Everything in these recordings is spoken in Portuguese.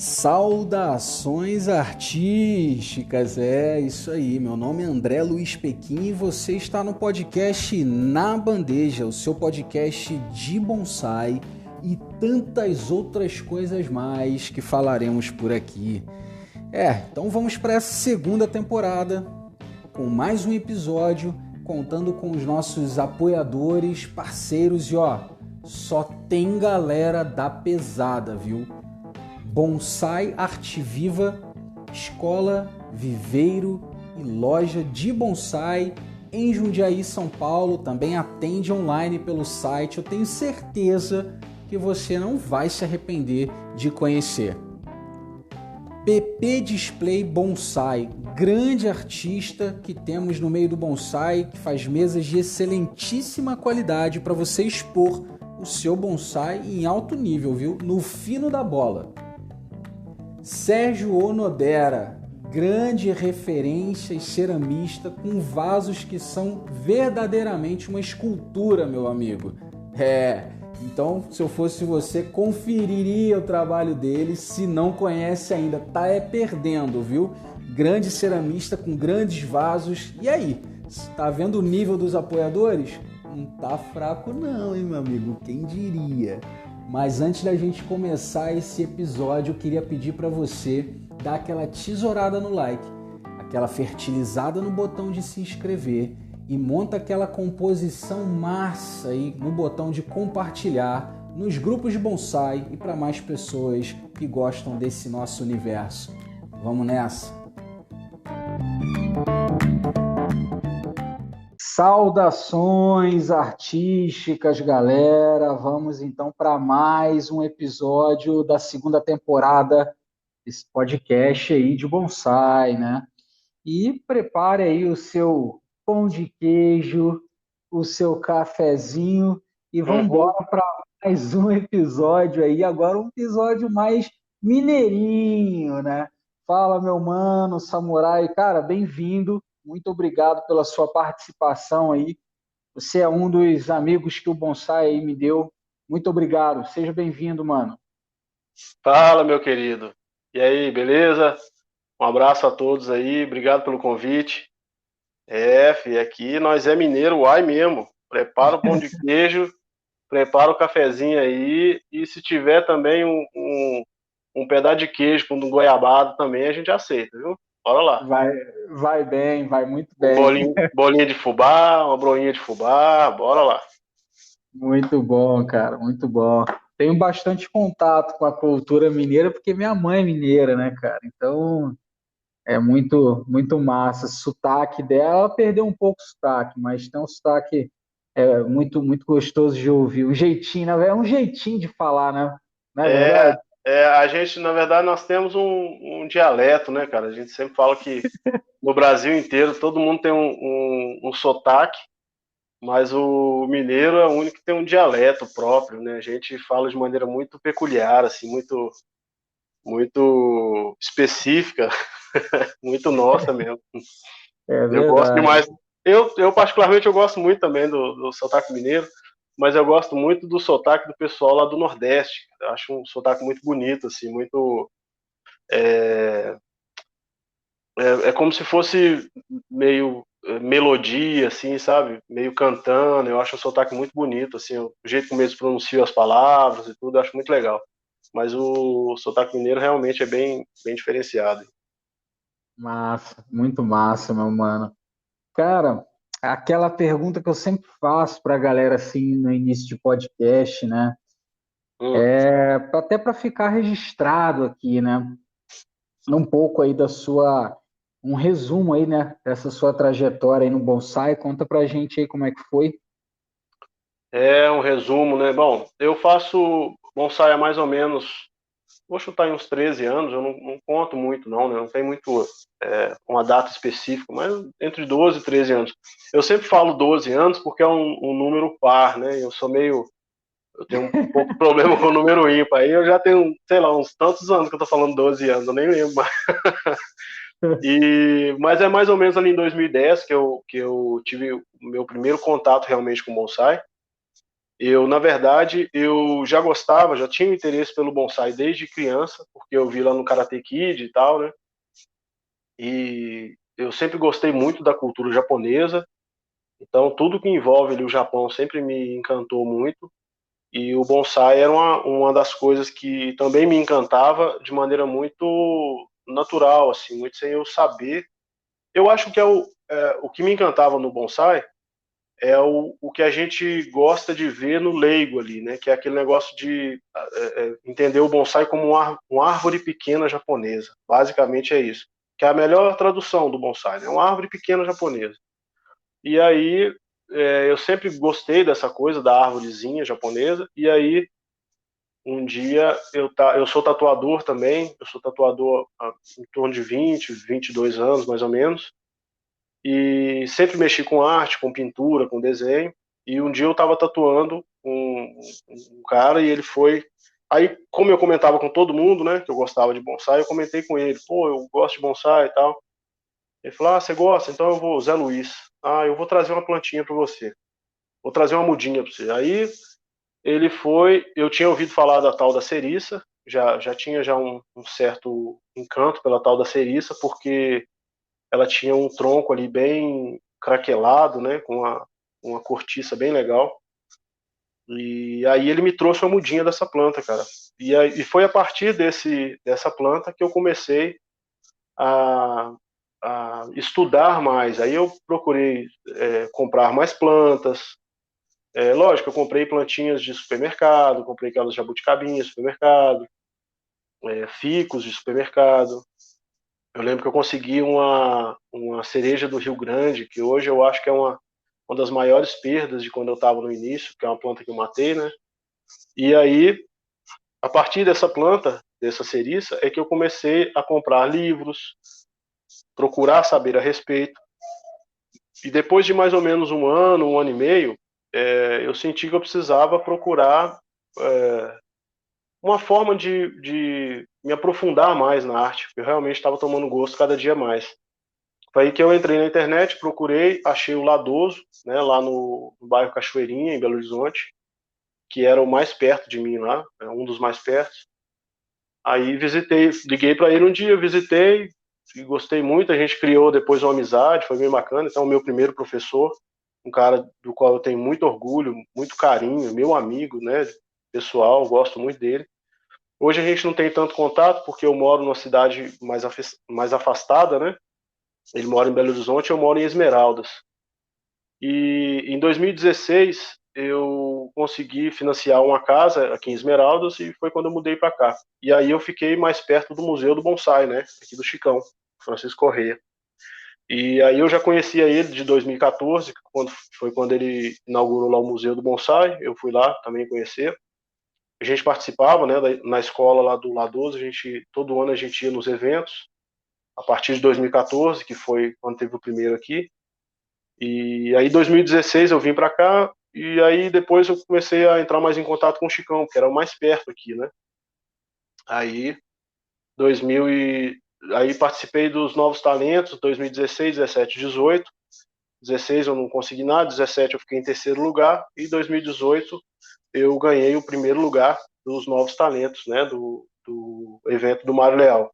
Saudações artísticas, é isso aí. Meu nome é André Luiz Pequim e você está no podcast Na Bandeja, o seu podcast de bonsai e tantas outras coisas mais que falaremos por aqui. Então vamos para essa segunda temporada com mais um episódio, contando com os nossos apoiadores, parceiros e só tem galera da pesada, viu? Bonsai Arte Viva, escola, viveiro e loja de bonsai em Jundiaí, São Paulo. Também atende online pelo site. Eu tenho certeza que você não vai se arrepender de conhecer. PP Display Bonsai, grande artista que temos no meio do bonsai, que faz mesas de excelentíssima qualidade para você expor o seu bonsai em alto nível, viu? No fino da bola. Sérgio Onodera, grande referência e ceramista com vasos que são verdadeiramente uma escultura, meu amigo. Então, se eu fosse você, conferiria o trabalho dele. Se não conhece ainda, tá perdendo, viu? Grande ceramista com grandes vasos. E aí, tá vendo o nível dos apoiadores? Não tá fraco não, hein, meu amigo? Quem diria? Mas antes da gente começar esse episódio, eu queria pedir para você dar aquela tesourada no like, aquela fertilizada no botão de se inscrever e monta aquela composição massa aí no botão de compartilhar nos grupos de bonsai e para mais pessoas que gostam desse nosso universo. Vamos nessa! Saudações artísticas, galera! Vamos então para mais um episódio da segunda temporada desse podcast aí de bonsai, né? E prepare aí o seu pão de queijo, o seu cafezinho e vamos embora para mais um episódio aí. Agora um episódio mais mineirinho, né? Fala, meu mano, samurai. Cara, bem-vindo. Muito obrigado pela sua participação aí. Você é um dos amigos que o bonsai aí me deu. Muito obrigado. Seja bem-vindo, mano. Fala, meu querido. E aí, beleza? Um abraço a todos aí, obrigado pelo convite. Aqui nós é mineiro, uai mesmo. Prepara o pão de queijo, prepara o cafezinho aí, e se tiver também um pedaço de queijo com um goiabado também, a gente aceita, viu? Bora lá. Vai bem, vai muito Um bem. bolinho de fubá, uma broinha de fubá, bora lá. Muito bom, cara, muito bom. Tenho bastante contato com a cultura mineira porque minha mãe é mineira, né, cara? Então é muito massa. O sotaque dela, ela perdeu um pouco o sotaque, mas tem um sotaque muito gostoso de ouvir. Um jeitinho, na verdade, é um jeitinho de falar, né? Não é É, verdade? a gente, na verdade, nós temos um dialeto, né, cara? A gente sempre fala que no Brasil inteiro todo mundo tem um sotaque, mas o mineiro é o único que tem um dialeto próprio, né? A gente fala de maneira muito peculiar, assim, muito específica, muito nossa mesmo. É Eu gosto verdade. demais. Eu particularmente, eu gosto muito também do sotaque mineiro, mas eu gosto muito do sotaque do pessoal lá do Nordeste. Eu acho um sotaque muito bonito, assim, muito. É como se fosse meio melodia, assim, sabe? Meio cantando. Eu acho o sotaque muito bonito, assim, o jeito como eles pronunciam as palavras e tudo, eu acho muito legal. Mas o sotaque mineiro realmente é bem diferenciado. Massa, muito massa, meu mano. Cara, aquela pergunta que eu sempre faço para a galera assim no início de podcast, né? Hum. Até para ficar registrado aqui, né? Um pouco aí um resumo aí, né? Dessa sua trajetória aí no bonsai. Conta pra gente aí como é que foi. É um resumo, né? Bom, eu faço bonsai há mais ou menos, vou chutar em uns 13 anos, eu não conto muito não, né? Não tem muito uma data específica, mas entre 12 e 13 anos. Eu sempre falo 12 anos porque é um número par, né? Eu tenho um pouco de problema com o número ímpar. Aí eu já tenho, sei lá, uns tantos anos que eu tô falando 12 anos, eu nem lembro mais. Mas é mais ou menos ali em 2010 que eu tive o meu primeiro contato realmente com bonsai. Na verdade, eu já gostava, já tinha interesse pelo bonsai desde criança, porque eu vi lá no Karate Kid e tal, né? E eu sempre gostei muito da cultura japonesa, então tudo que envolve ali o Japão sempre me encantou muito. E o bonsai era uma das coisas que também me encantava de maneira muito natural, assim, muito sem eu saber. Eu acho que o que me encantava no bonsai é o que a gente gosta de ver no leigo ali, né? Que é aquele negócio de entender o bonsai como uma árvore pequena japonesa. Basicamente é isso. Que é a melhor tradução do bonsai, né? Uma árvore pequena japonesa. E aí eu sempre gostei dessa coisa da árvorezinha japonesa. E aí um dia eu sou tatuador também. Eu sou tatuador há em torno de 22 anos, mais ou menos. E sempre mexi com arte, com pintura, com desenho. E um dia eu estava tatuando um cara e ele foi. Aí, como eu comentava com todo mundo, né, que eu gostava de bonsai, eu comentei com ele, pô, eu gosto de bonsai e tal. Ele falou, ah, você gosta? Então eu vou, Zé Luiz. Ah, eu vou trazer uma plantinha para você. Vou trazer uma mudinha para você. Aí ele foi, eu tinha ouvido falar da tal da ceriça, já tinha já um certo encanto pela tal da ceriça, porque ela tinha um tronco ali bem craquelado, né, com uma cortiça bem legal. E aí ele me trouxe uma mudinha dessa planta, cara. E foi a partir dessa planta que eu comecei a, a estudar mais. Aí eu procurei comprar mais plantas. Lógico, eu comprei plantinhas de supermercado, comprei aquelas jabuticabinhas de supermercado, ficos de supermercado. Eu lembro que eu consegui uma cereja do Rio Grande, que hoje eu acho que é uma das maiores perdas de quando eu estava no início, que é uma planta que eu matei, né? E aí, a partir dessa planta, dessa ceriça, é que eu comecei a comprar livros, procurar saber a respeito. E depois de mais ou menos um ano e meio, eu senti que eu precisava procurar uma forma de me aprofundar mais na arte, porque eu realmente estava tomando gosto cada dia mais. Foi aí que eu entrei na internet, procurei, achei o Ladoso, né, lá no bairro Cachoeirinha, em Belo Horizonte, que era o mais perto de mim lá, um dos mais perto. Aí visitei, liguei para ele um dia, visitei e gostei muito. A gente criou depois uma amizade, foi bem bacana. Então, o meu primeiro professor, um cara do qual eu tenho muito orgulho, muito carinho, meu amigo, né, pessoal, gosto muito dele. Hoje a gente não tem tanto contato porque eu moro numa cidade mais afastada, né? Ele mora em Belo Horizonte, eu moro em Esmeraldas. E em 2016 eu consegui financiar uma casa aqui em Esmeraldas e foi quando eu mudei para cá. E aí eu fiquei mais perto do Museu do Bonsai, né? Aqui do Chicão, Francisco Correia. E aí eu já conhecia ele de 2014, foi quando ele inaugurou lá o Museu do Bonsai. Eu fui lá também conhecer. A gente participava, né, na escola lá do Ladoso, todo ano a gente ia nos eventos. A partir de 2014, que foi quando teve o primeiro aqui, e aí, em 2016, eu vim para cá, e aí depois eu comecei a entrar mais em contato com o Chicão, que era o mais perto aqui, né? Aí, 2000 e... aí participei dos Novos Talentos, 2016, 17, 18. 16 eu não consegui nada, 17 eu fiquei em terceiro lugar, e 2018 eu ganhei o primeiro lugar dos Novos Talentos, né? Do evento do Mário Leal,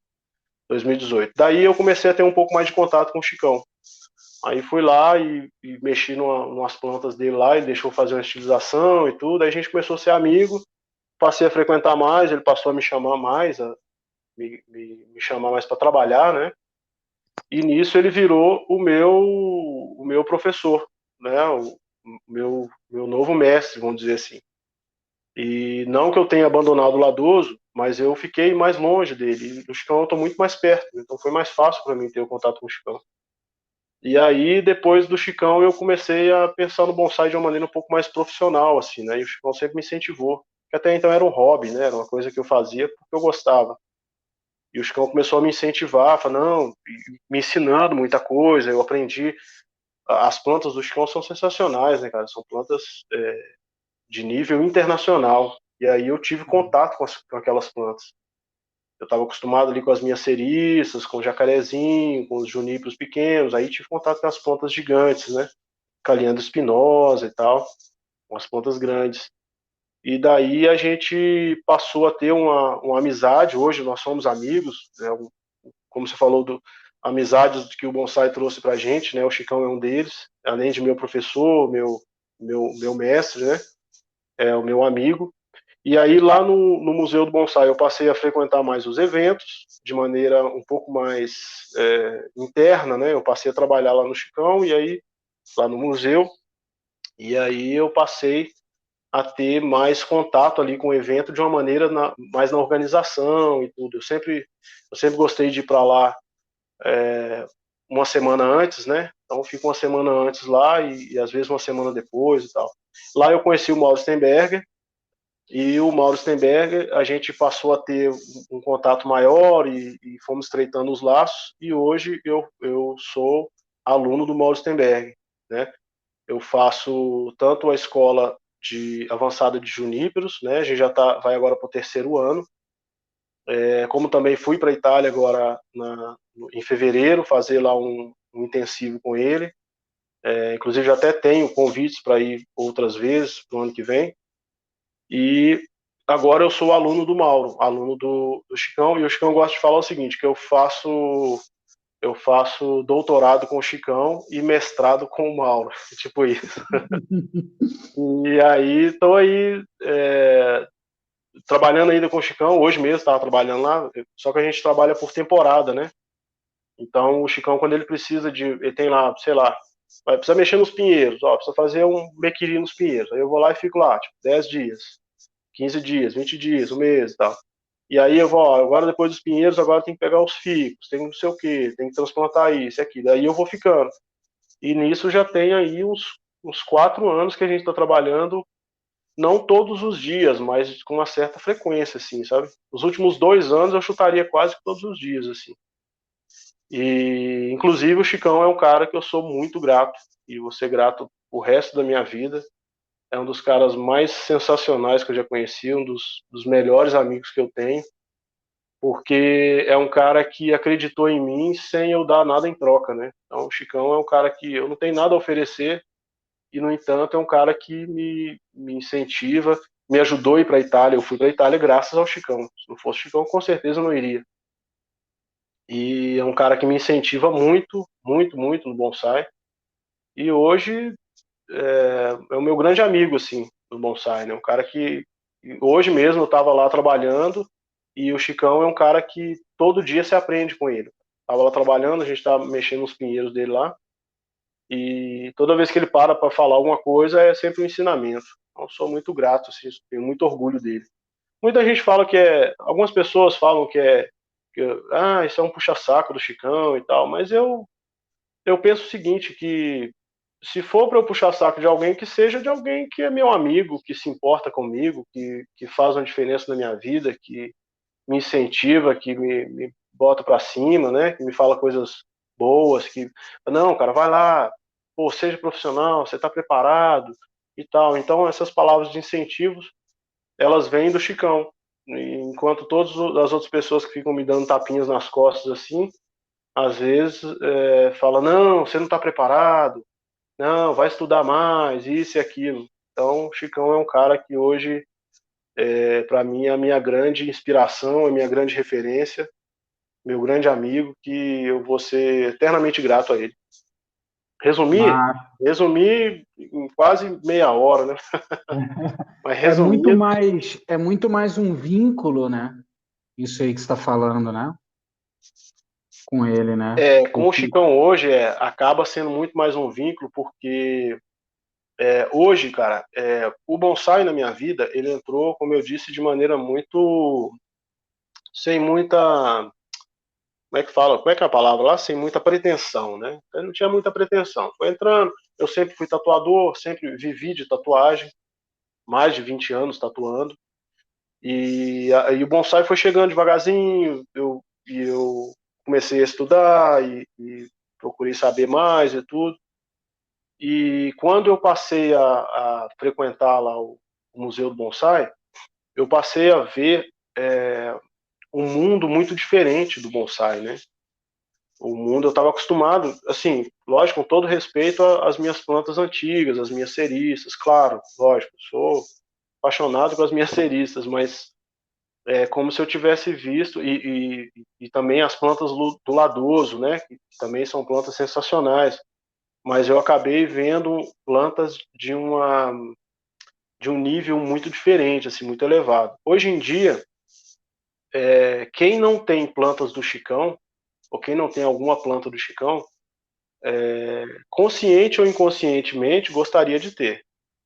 2018. Daí eu comecei a ter um pouco mais de contato com o Chicão. Aí fui lá e mexi numas plantas dele lá, ele deixou fazer uma estilização e tudo, aí a gente começou a ser amigo, passei a frequentar mais, ele passou a me chamar mais, me chamar mais para trabalhar, né? E nisso ele virou o meu professor, né? O meu novo mestre, vamos dizer assim. E não que eu tenha abandonado o Ladoso, mas eu fiquei mais longe dele. E o Chicão eu estou muito mais perto, então foi mais fácil para mim ter o contato com o Chicão. E aí, depois do Chicão, eu comecei a pensar no bonsai de uma maneira um pouco mais profissional, assim, né? E o Chicão sempre me incentivou. Que até então era um hobby, né? Era uma coisa que eu fazia porque eu gostava. E o Chicão começou a me incentivar, falar, não, me ensinando muita coisa. Eu aprendi. As plantas do Chicão são sensacionais, né, cara? São plantas de nível internacional. E aí eu tive contato com aquelas plantas. Eu estava acostumado ali com as minhas ceriças, com o jacarezinho, com os juníperos pequenos. Aí tive contato com as plantas gigantes, né? Caliandro espinosa e tal. umas plantas grandes. E daí a gente passou a ter uma amizade. Hoje nós somos amigos, né? Como você falou, amizades que o bonsai trouxe para a gente, né? O Chicão é um deles, além de meu professor, meu mestre, né? É o meu amigo. E aí lá no Museu do Bonsai eu passei a frequentar mais os eventos, de maneira um pouco mais interna, né? Eu passei a trabalhar lá no Chicão e aí lá no museu, e aí eu passei a ter mais contato ali com o evento de uma maneira mais na organização e tudo. Eu sempre gostei de ir para lá uma semana antes, né? Então eu fico uma semana antes lá e às vezes uma semana depois e tal. Lá eu conheci o Mauro Stenberger, e o Mauro Stenberger, a gente passou a ter um contato maior e fomos estreitando os laços, e hoje eu sou aluno do Mauro Stenberger, né? Eu faço tanto a escola de avançada de juníperos, né? A gente vai agora para o terceiro ano, como também fui para a Itália agora em fevereiro fazer lá um intensivo com ele. Inclusive já até tenho convites para ir outras vezes para o ano que vem. E agora eu sou aluno do Mauro, aluno do Chicão, e o Chicão gosta de falar o seguinte, que eu faço doutorado com o Chicão e mestrado com o Mauro, tipo isso. E aí estou aí trabalhando ainda com o Chicão, hoje mesmo estava trabalhando lá, só que a gente trabalha por temporada, né? Então o Chicão, quando ele tem lá, sei lá, precisa mexer nos pinheiros, ó, precisa fazer um bequiri nos pinheiros, aí eu vou lá e fico lá, tipo, 10 dias, 15 dias, 20 dias, um mês e tal. E aí eu vou, ó, agora depois dos pinheiros, agora tem que pegar os ficos, tem não sei o que, tem que transplantar isso e aquilo. Aí eu vou ficando. E nisso já tem aí uns 4 anos que a gente está trabalhando, não todos os dias, mas com uma certa frequência, assim, sabe? Os últimos 2 anos eu chutaria quase que todos os dias, assim. E, inclusive, o Chicão é um cara que eu sou muito grato, e vou ser grato o resto da minha vida. É um dos caras mais sensacionais que eu já conheci, um dos melhores amigos que eu tenho, porque é um cara que acreditou em mim sem eu dar nada em troca, né? Então, o Chicão é um cara que eu não tenho nada a oferecer e, no entanto, é um cara que me incentiva, me ajudou a ir para a Itália. Eu fui para a Itália graças ao Chicão. Se não fosse o Chicão, com certeza eu não iria. E é um cara que me incentiva muito, muito, muito no bonsai. E hoje é o meu grande amigo, assim, no bonsai, né? Um cara que hoje mesmo eu estava lá trabalhando e o Chicão é um cara que todo dia se aprende com ele. Tava lá trabalhando, a gente tava mexendo nos pinheiros dele lá e toda vez que ele para falar alguma coisa é sempre um ensinamento. Então, eu sou muito grato, assim, tenho muito orgulho dele. Muita gente fala algumas pessoas falam isso é um puxa-saco do Chicão e tal, mas eu penso o seguinte, que se for para eu puxar saco de alguém, que seja de alguém que é meu amigo, que se importa comigo, que faz uma diferença na minha vida, que me incentiva, que me bota para cima, né? Que me fala coisas boas, que não, cara, vai lá, pô, seja profissional, você está preparado e tal. Então essas palavras de incentivos, elas vêm do Chicão. Enquanto todas as outras pessoas que ficam me dando tapinhas nas costas assim, às vezes fala, não, você não está preparado, não, vai estudar mais, isso e aquilo. Então, o Chicão é um cara que hoje, para mim, é a minha grande inspiração, a minha grande referência, meu grande amigo, que eu vou ser eternamente grato a ele. Resumir? Mas Resumir em quase meia hora, né? Mas é resumir, é muito mais um vínculo, né? Isso aí que você está falando, né? Com ele, né? com o Chicão hoje acaba sendo muito mais um vínculo, porque hoje, cara, o bonsai na minha vida, ele entrou, como eu disse, de maneira muito, sem muita, como é que fala? Como é que é a palavra lá? Sem muita pretensão, né? Eu não tinha muita pretensão. Foi entrando, eu sempre fui tatuador, sempre vivi de tatuagem, mais de 20 anos tatuando. E o bonsai foi chegando devagarzinho, eu comecei a estudar e procurei saber mais e tudo. E quando eu passei a frequentar lá o Museu do Bonsai, eu passei a ver um mundo muito diferente do bonsai, né? O mundo eu estava acostumado, assim, lógico, com todo respeito às minhas plantas antigas, às minhas ceristas, claro, lógico, sou apaixonado com as minhas ceristas, mas é como se eu tivesse visto, e também as plantas do Ladoso, né, que também são plantas sensacionais, mas eu acabei vendo plantas de um nível muito diferente, assim, muito elevado. Hoje em dia, quem não tem plantas do Chicão, ou quem não tem alguma planta do Chicão, consciente ou inconscientemente gostaria de ter,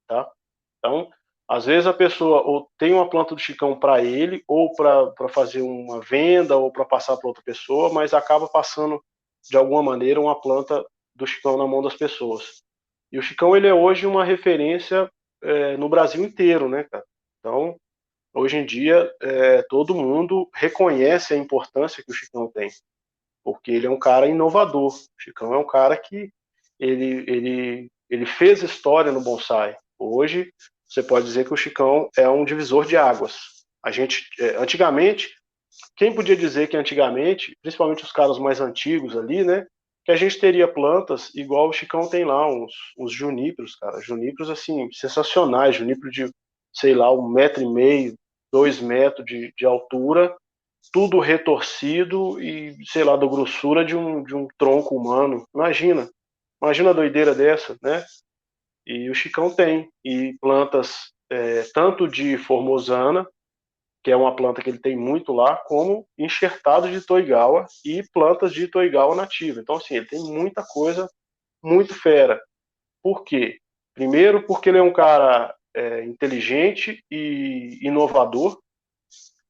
tá? Então, às vezes a pessoa ou tem uma planta do Chicão para ele, ou para fazer uma venda, ou para passar para outra pessoa, mas acaba passando de alguma maneira uma planta do Chicão na mão das pessoas. E o Chicão ele é hoje uma referência no Brasil inteiro, né, cara? Então, hoje em dia todo mundo reconhece a importância que o Chicão tem, porque ele é um cara inovador. O Chicão é um cara que ele fez história no bonsai. Hoje, você pode dizer que o Chicão é um divisor de águas. A gente, antigamente, quem podia dizer que antigamente, principalmente os caras mais antigos ali, né, que a gente teria plantas igual o Chicão tem lá, uns juníperos, cara, juníperos assim, sensacionais, junípero de, sei lá, 1,5 m, 2 metros de altura, tudo retorcido e, sei lá, da grossura de um tronco humano. Imagina a doideira dessa, né? E o Chicão tem. E plantas tanto de formosana, que é uma planta que ele tem muito lá, como enxertado de Toigawa e plantas de Toigawa nativa. Então, assim, ele tem muita coisa muito fera. Por quê? Primeiro, porque ele é um cara inteligente e inovador.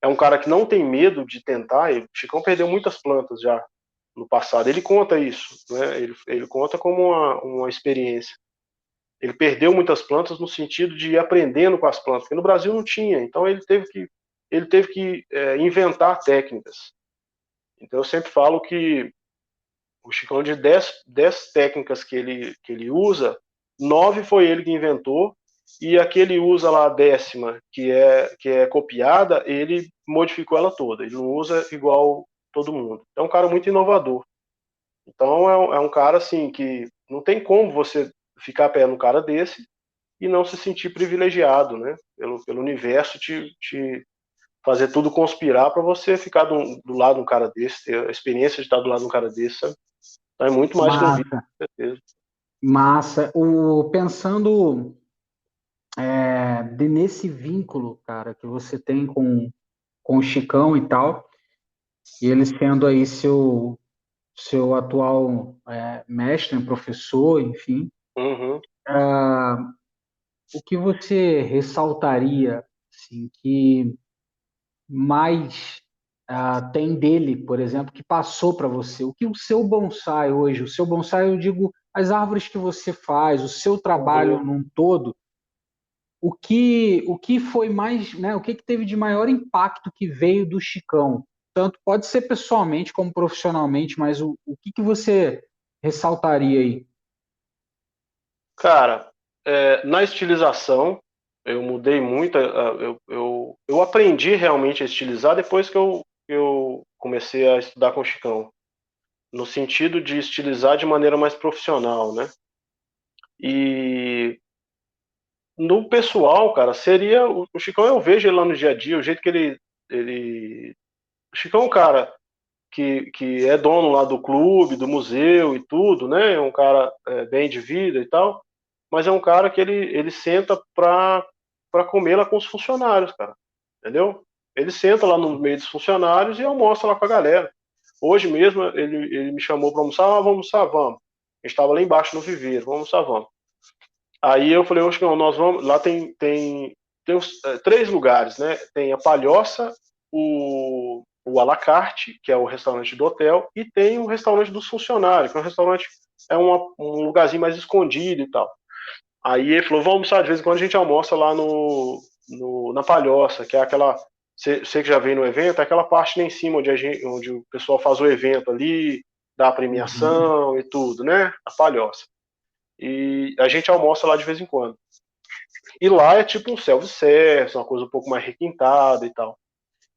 É um cara que não tem medo de tentar. O Chicão perdeu muitas plantas já no passado. Ele conta isso, né? Ele conta como uma experiência. Ele perdeu muitas plantas no sentido de ir aprendendo com as plantas, porque no Brasil não tinha. Então ele teve que inventar técnicas. Então eu sempre falo que o Chicão de 10 técnicas que ele usa, 9 foi ele que inventou, e a que ele usa lá, a 10ª, que é copiada, ele modificou ela toda. Ele não usa igual todo mundo. É um cara muito inovador. Então é um cara assim que não tem como você ficar perto de um cara desse e não se sentir privilegiado, né? Pelo universo te fazer tudo conspirar para você ficar do lado de um cara desse, ter a experiência de estar do lado de um cara desse, sabe? Então é muito mais que um vídeo, Massa, com certeza. massa. Pensando nesse vínculo, cara, que você tem com o Chicão e tal, e ele sendo aí seu atual mestre, professor, enfim, Uhum. o que você ressaltaria, assim, que mais tem dele, por exemplo, que passou para você? O que o seu bonsai hoje, o seu bonsai, eu digo, as árvores que você faz, o seu trabalho Uhum. num todo, o que foi mais, né, o que teve de maior impacto que veio do Chicão? Tanto pode ser pessoalmente como profissionalmente, mas o que você ressaltaria aí? Cara, na estilização, eu mudei muito. Eu aprendi realmente a estilizar depois que eu comecei a estudar com o Chicão, no sentido de estilizar de maneira mais profissional, né? E no pessoal, cara, seria o Chicão, eu vejo ele lá no dia a dia, o jeito que ele o Chicão é um cara que é dono lá do clube, do museu e tudo, né? É um cara bem de vida e tal, mas é um cara que ele senta pra comer lá com os funcionários, cara, entendeu? Ele senta lá no meio dos funcionários e almoça lá com a galera. Hoje mesmo ele me chamou pra almoçar, vamos almoçar, vamos. A gente estava lá embaixo no viveiro, vamos almoçar, vamos. Aí eu falei, Chicão, nós vamos. Lá tem uns 3 lugares, né? Tem a Palhoça, o à la carte, que é o restaurante do hotel, e tem o restaurante dos funcionários, que é um restaurante, um lugarzinho mais escondido e tal. Aí ele falou, vamos almoçar, de vez em quando a gente almoça lá na Palhoça, que é aquela, você que já veio no evento, é aquela parte lá em cima onde o pessoal faz o evento ali, dá a Uhum. premiação e tudo, né? A Palhoça. E a gente almoça lá de vez em quando. E lá é tipo um self-service, uma coisa um pouco mais requintada e tal.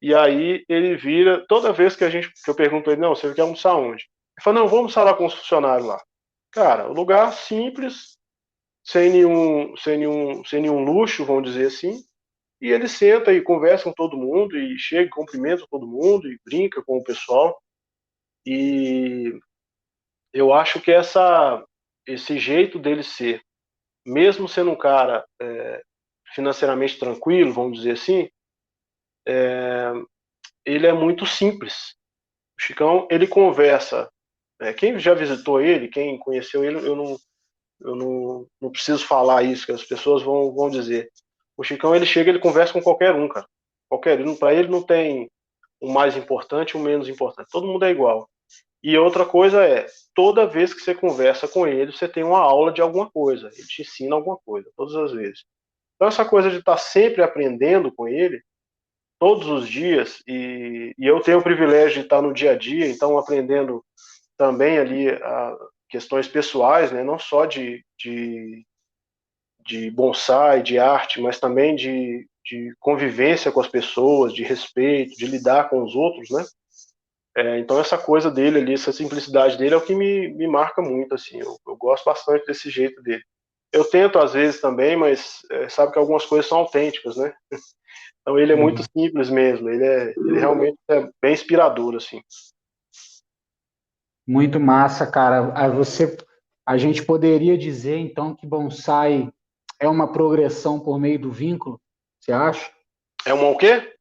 E aí ele vira, toda vez que eu pergunto a ele, não, você quer almoçar onde? Ele falou, não, vamos falar com os funcionários lá. Cara, o lugar simples, sem nenhum luxo, vamos dizer assim. E ele senta e conversa com todo mundo, e chega, cumprimenta todo mundo, e brinca com o pessoal. E eu acho que esse jeito dele ser, mesmo sendo um cara financeiramente tranquilo, vamos dizer assim, ele é muito simples. O Chicão, ele conversa. Quem já visitou ele, quem conheceu ele, eu não preciso falar isso, que as pessoas vão dizer. O Chicão, ele chega, ele conversa com qualquer um, cara. Qualquer um. Para ele não tem o mais importante e o menos importante. Todo mundo é igual. E outra coisa é, toda vez que você conversa com ele, você tem uma aula de alguma coisa. Ele te ensina alguma coisa, todas as vezes. Então, essa coisa de estar sempre aprendendo com ele, todos os dias, e eu tenho o privilégio de estar no dia a dia, então aprendendo também ali questões pessoais, né? Não só de bonsai, de arte, mas também de convivência com as pessoas, de respeito, de lidar com os outros, né? Então essa coisa dele ali, essa simplicidade dele é o que me marca muito, assim. Eu gosto bastante desse jeito dele. Eu tento às vezes também, mas sabe que algumas coisas são autênticas, né? Então ele é muito Uhum. simples mesmo. Ele realmente é bem inspirador, assim. Muito massa, cara. A gente poderia dizer então que bonsai é uma progressão por meio do vínculo? Você acha? É uma o quê?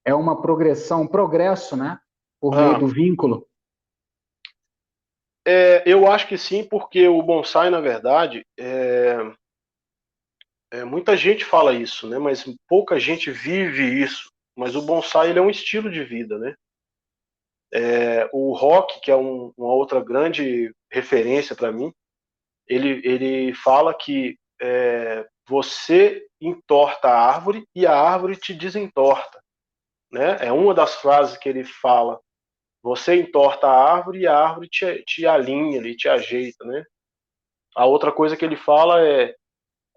É uma progressão, um progresso, né? Por meio Ah, do vínculo. eu acho que sim, porque o bonsai, na verdade, muita gente fala isso, né? Mas pouca gente vive isso. Mas o bonsai ele é um estilo de vida, né? O rock, que é uma outra grande referência para mim, ele fala que você entorta a árvore e a árvore te desentorta, né? É uma das frases que ele fala. Você entorta a árvore e a árvore te alinha, ele te ajeita, né? A outra coisa que ele fala é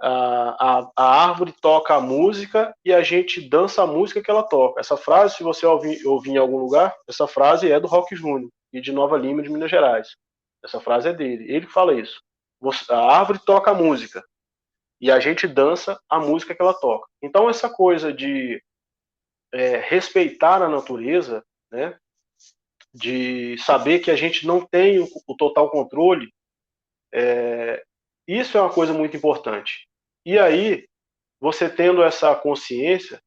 a árvore toca a música e a gente dança a música que ela toca. Essa frase, se você ouvir em algum lugar, essa frase é do Rock Júnior e de Nova Lima, de Minas Gerais. Essa frase é dele. Ele que fala isso. A árvore toca a música e a gente dança a música que ela toca. Então, essa coisa de respeitar a natureza, né, de saber que a gente não tem o total controle, isso é uma coisa muito importante. E aí, você tendo essa consciência,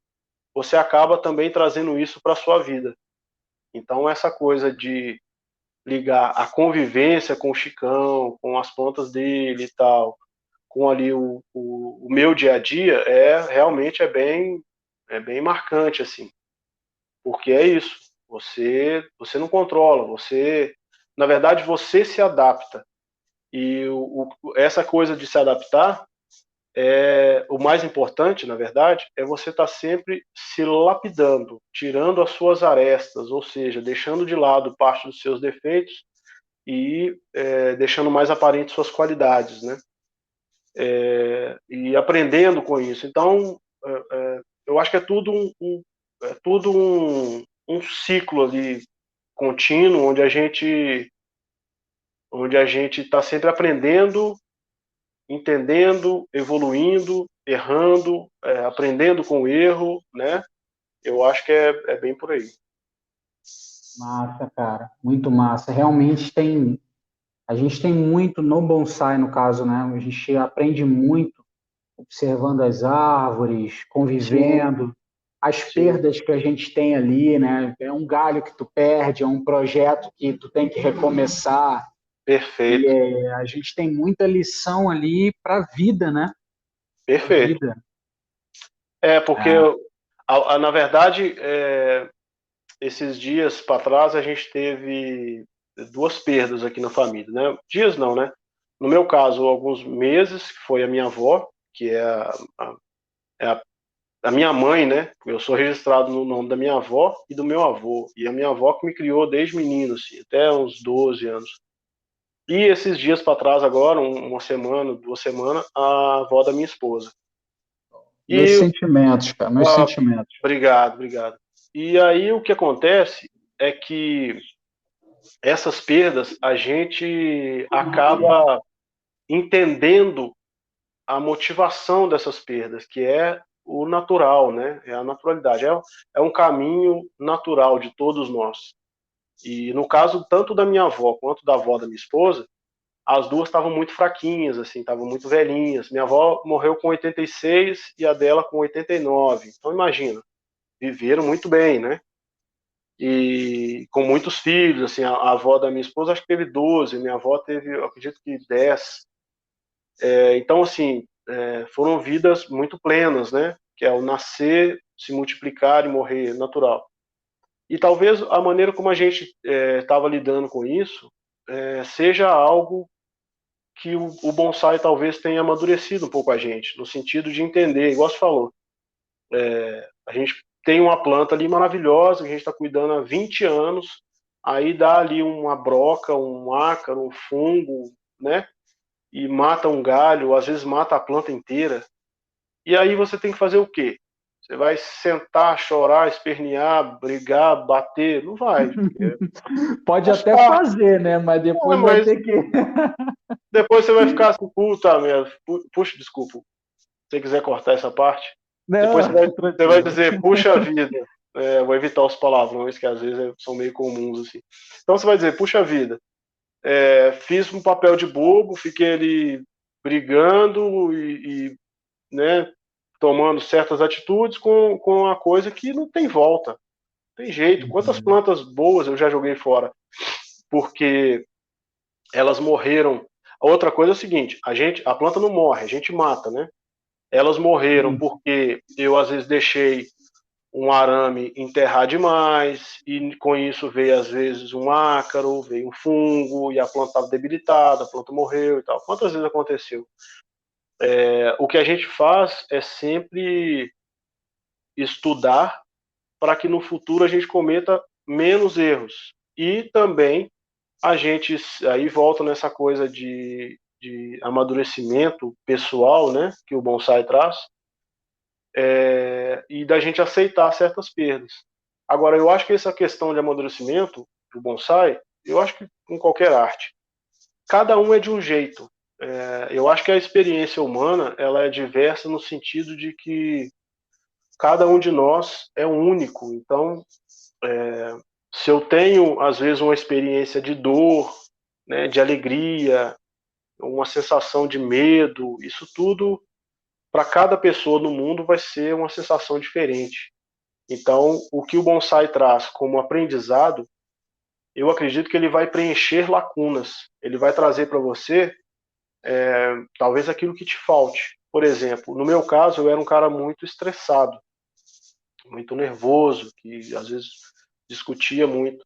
você acaba também trazendo isso para a sua vida. Então, essa coisa de ligar a convivência com o Chicão, com as plantas dele e tal, com ali o meu dia a dia, realmente é bem marcante, assim. Porque é isso. Você não controla, na verdade, você se adapta. E essa coisa de se adaptar o mais importante, na verdade, é você estar sempre se lapidando, tirando as suas arestas, ou seja, deixando de lado parte dos seus defeitos e deixando mais aparentes suas qualidades, né? E aprendendo com isso. Então, eu acho que é tudo um ciclo ali contínuo, onde a gente está sempre aprendendo, entendendo, evoluindo, errando, aprendendo com o erro, né? Eu acho que é bem por aí. Massa, cara. Muito massa. Realmente tem. A gente tem muito no bonsai, no caso, né? A gente aprende muito observando as árvores, Sim, convivendo, as sim, perdas que a gente tem ali, né? É um galho que tu perde, é um projeto que tu tem que recomeçar. E perfeito, a gente tem muita lição ali para a vida, né? Para a perfeito. vida. Porque, É, na verdade, esses dias para trás a gente teve duas perdas aqui na família, né? Dias não, né? No meu caso, alguns meses, que foi a minha avó, que é a minha mãe, né? Eu sou registrado no nome da minha avó e do meu avô. E a minha avó que me criou desde menino, assim, até uns 12 anos. E esses dias para trás, agora, uma semana, 2 semanas, a avó da minha esposa. meus E, sentimentos, cara, meus sentimentos. obrigado, obrigado. E aí o que acontece é que essas perdas, a gente acaba entendendo a motivação dessas perdas, que é o natural, né? É a naturalidade. É um caminho natural de todos nós. E no caso, tanto da minha avó quanto da avó da minha esposa, as duas estavam muito fraquinhas, assim, estavam muito velhinhas. Minha avó morreu com 86 e a dela com 89. Então, imagina, viveram muito bem, né? E com muitos filhos, assim, a avó da minha esposa acho que teve 12, minha avó teve, eu acredito que 10. Então, assim, foram vidas muito plenas, né? Que é o nascer, se multiplicar e morrer natural. E talvez a maneira como a gente estava lidando com isso seja algo que o bonsai talvez tenha amadurecido um pouco a gente, no sentido de entender, igual você falou, a gente tem uma planta ali maravilhosa, que a gente está cuidando há 20 anos, aí dá ali uma broca, um ácaro, um fungo, né? E mata um galho, às vezes mata a planta inteira. E aí você tem que fazer o quê? Você vai sentar, chorar, espernear, brigar, bater? Não vai. Pode Faz até parte. fazer, né? Mas depois vai Mas ter que. depois você vai ficar assim, puta merda, puxa, desculpa. Se você quiser cortar essa parte, depois Não, você vai tranquilo. dizer, puxa vida. Vou evitar os palavrões que às vezes são meio comuns assim. Então você vai dizer, puxa vida, fiz um papel de bobo, fiquei ali brigando e né, tomando certas atitudes com uma coisa que não tem volta, não tem jeito. Quantas Uhum. plantas boas eu já joguei fora porque elas morreram. A outra coisa é o seguinte: a planta não morre, a gente mata, né? Elas morreram Sim. porque eu às vezes deixei um arame enterrar demais e com isso veio às vezes um ácaro, veio um fungo e a planta estava debilitada, a planta morreu e tal. Quantas vezes aconteceu? O que a gente faz é sempre estudar para que no futuro a gente cometa menos erros. E também a gente aí volta nessa coisa de amadurecimento pessoal, né, que o bonsai traz, e da gente aceitar certas perdas. Agora, eu acho que essa questão de amadurecimento do bonsai, eu acho que com qualquer arte, cada um é de um jeito. Eu acho que a experiência humana ela é diversa no sentido de que cada um de nós é único. Então, se eu tenho, às vezes, uma experiência de dor, né, de alegria, uma sensação de medo, isso tudo, para cada pessoa no mundo, vai ser uma sensação diferente. Então, o que o bonsai traz como aprendizado, eu acredito que ele vai preencher lacunas. Ele vai trazer para você, talvez, aquilo que te falte. Por exemplo, no meu caso, eu era um cara muito estressado, muito nervoso, que às vezes discutia muito.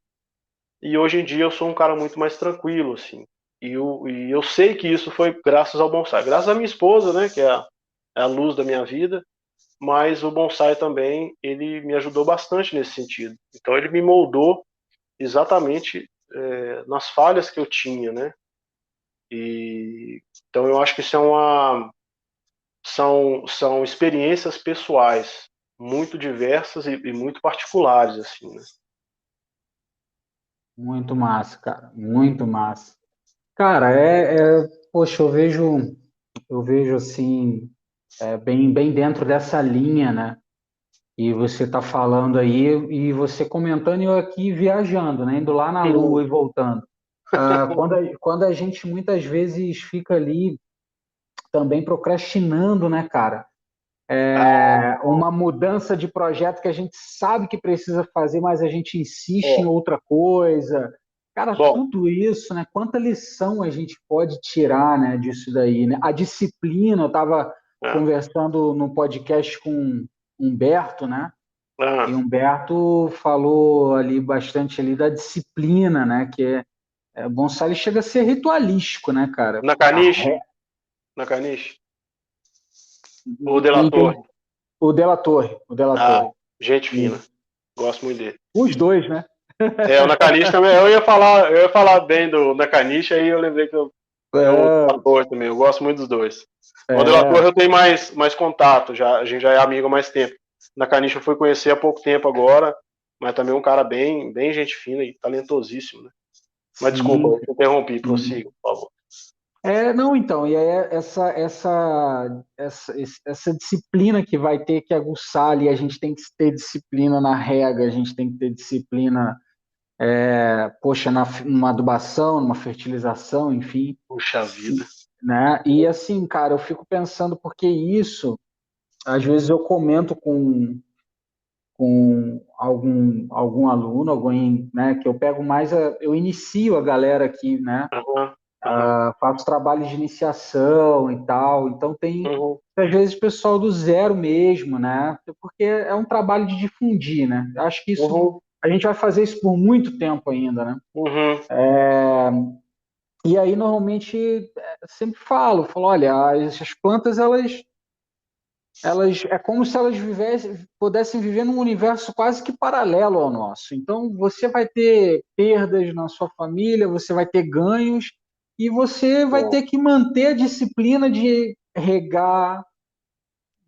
E hoje em dia eu sou um cara muito mais tranquilo, assim. E eu sei que isso foi graças ao bonsai. Graças à minha esposa, né, que é a luz da minha vida, mas o bonsai também, ele me ajudou bastante nesse sentido. Então ele me moldou exatamente nas falhas que eu tinha, né? Então eu acho que isso são experiências pessoais muito diversas e muito particulares, assim, né? Muito massa, cara. Muito massa. Cara, poxa, eu vejo assim, bem dentro dessa linha, né? E você está falando aí, e você comentando, e eu aqui viajando, né? Indo lá na Lua e voltando. Quando a gente muitas vezes fica ali também procrastinando, né, cara? Uma mudança de projeto que a gente sabe que precisa fazer, mas a gente insiste em Ó, outra coisa. Cara, bom, tudo isso, né? Quanta lição a gente pode tirar, né, disso daí, né? A disciplina, eu estava é, conversando no podcast com Humberto, né? E ah, Humberto falou ali bastante ali da disciplina, né? Bonsai chega a ser ritualístico, né, cara? na caniche, na caniche, o Entendi. delator. O Della Ah, Torre. gente fina. Isso. Gosto muito dele. Os dois, né? O Nakanishi também. Eu ia falar bem do Nakanishi, aí eu lembrei que é o É, Delator também. Eu gosto muito dos dois. O Delator é, eu tenho mais contato, já, a gente já é amigo há mais tempo. Nakanishi eu fui conhecer há pouco tempo agora, mas também um cara bem gente fina e talentosíssimo, né? Mas desculpa, Sim, eu te interrompi, sim. prossiga, por favor. Não, então, e aí essa disciplina que vai ter que aguçar ali, a gente tem que ter disciplina na rega, a gente tem que ter disciplina, poxa, numa adubação, numa fertilização, enfim, Puxa vida. né? E assim, cara, eu fico pensando porque isso, às vezes eu comento com algum aluno, alguém, né, que eu pego mais, eu inicio a galera aqui, né? Aham, aham, Faço trabalho de iniciação e tal, então tem uhum, às vezes pessoal do zero mesmo, né? Porque é um trabalho de difundir, né? Acho que isso uhum, a gente vai fazer isso por muito tempo ainda, né? uhum. E aí normalmente sempre falo, olha, as plantas elas é como se elas pudessem viver num universo quase que paralelo ao nosso. Então você vai ter perdas na sua família, você vai ter ganhos e você vai ter que manter a disciplina de regar,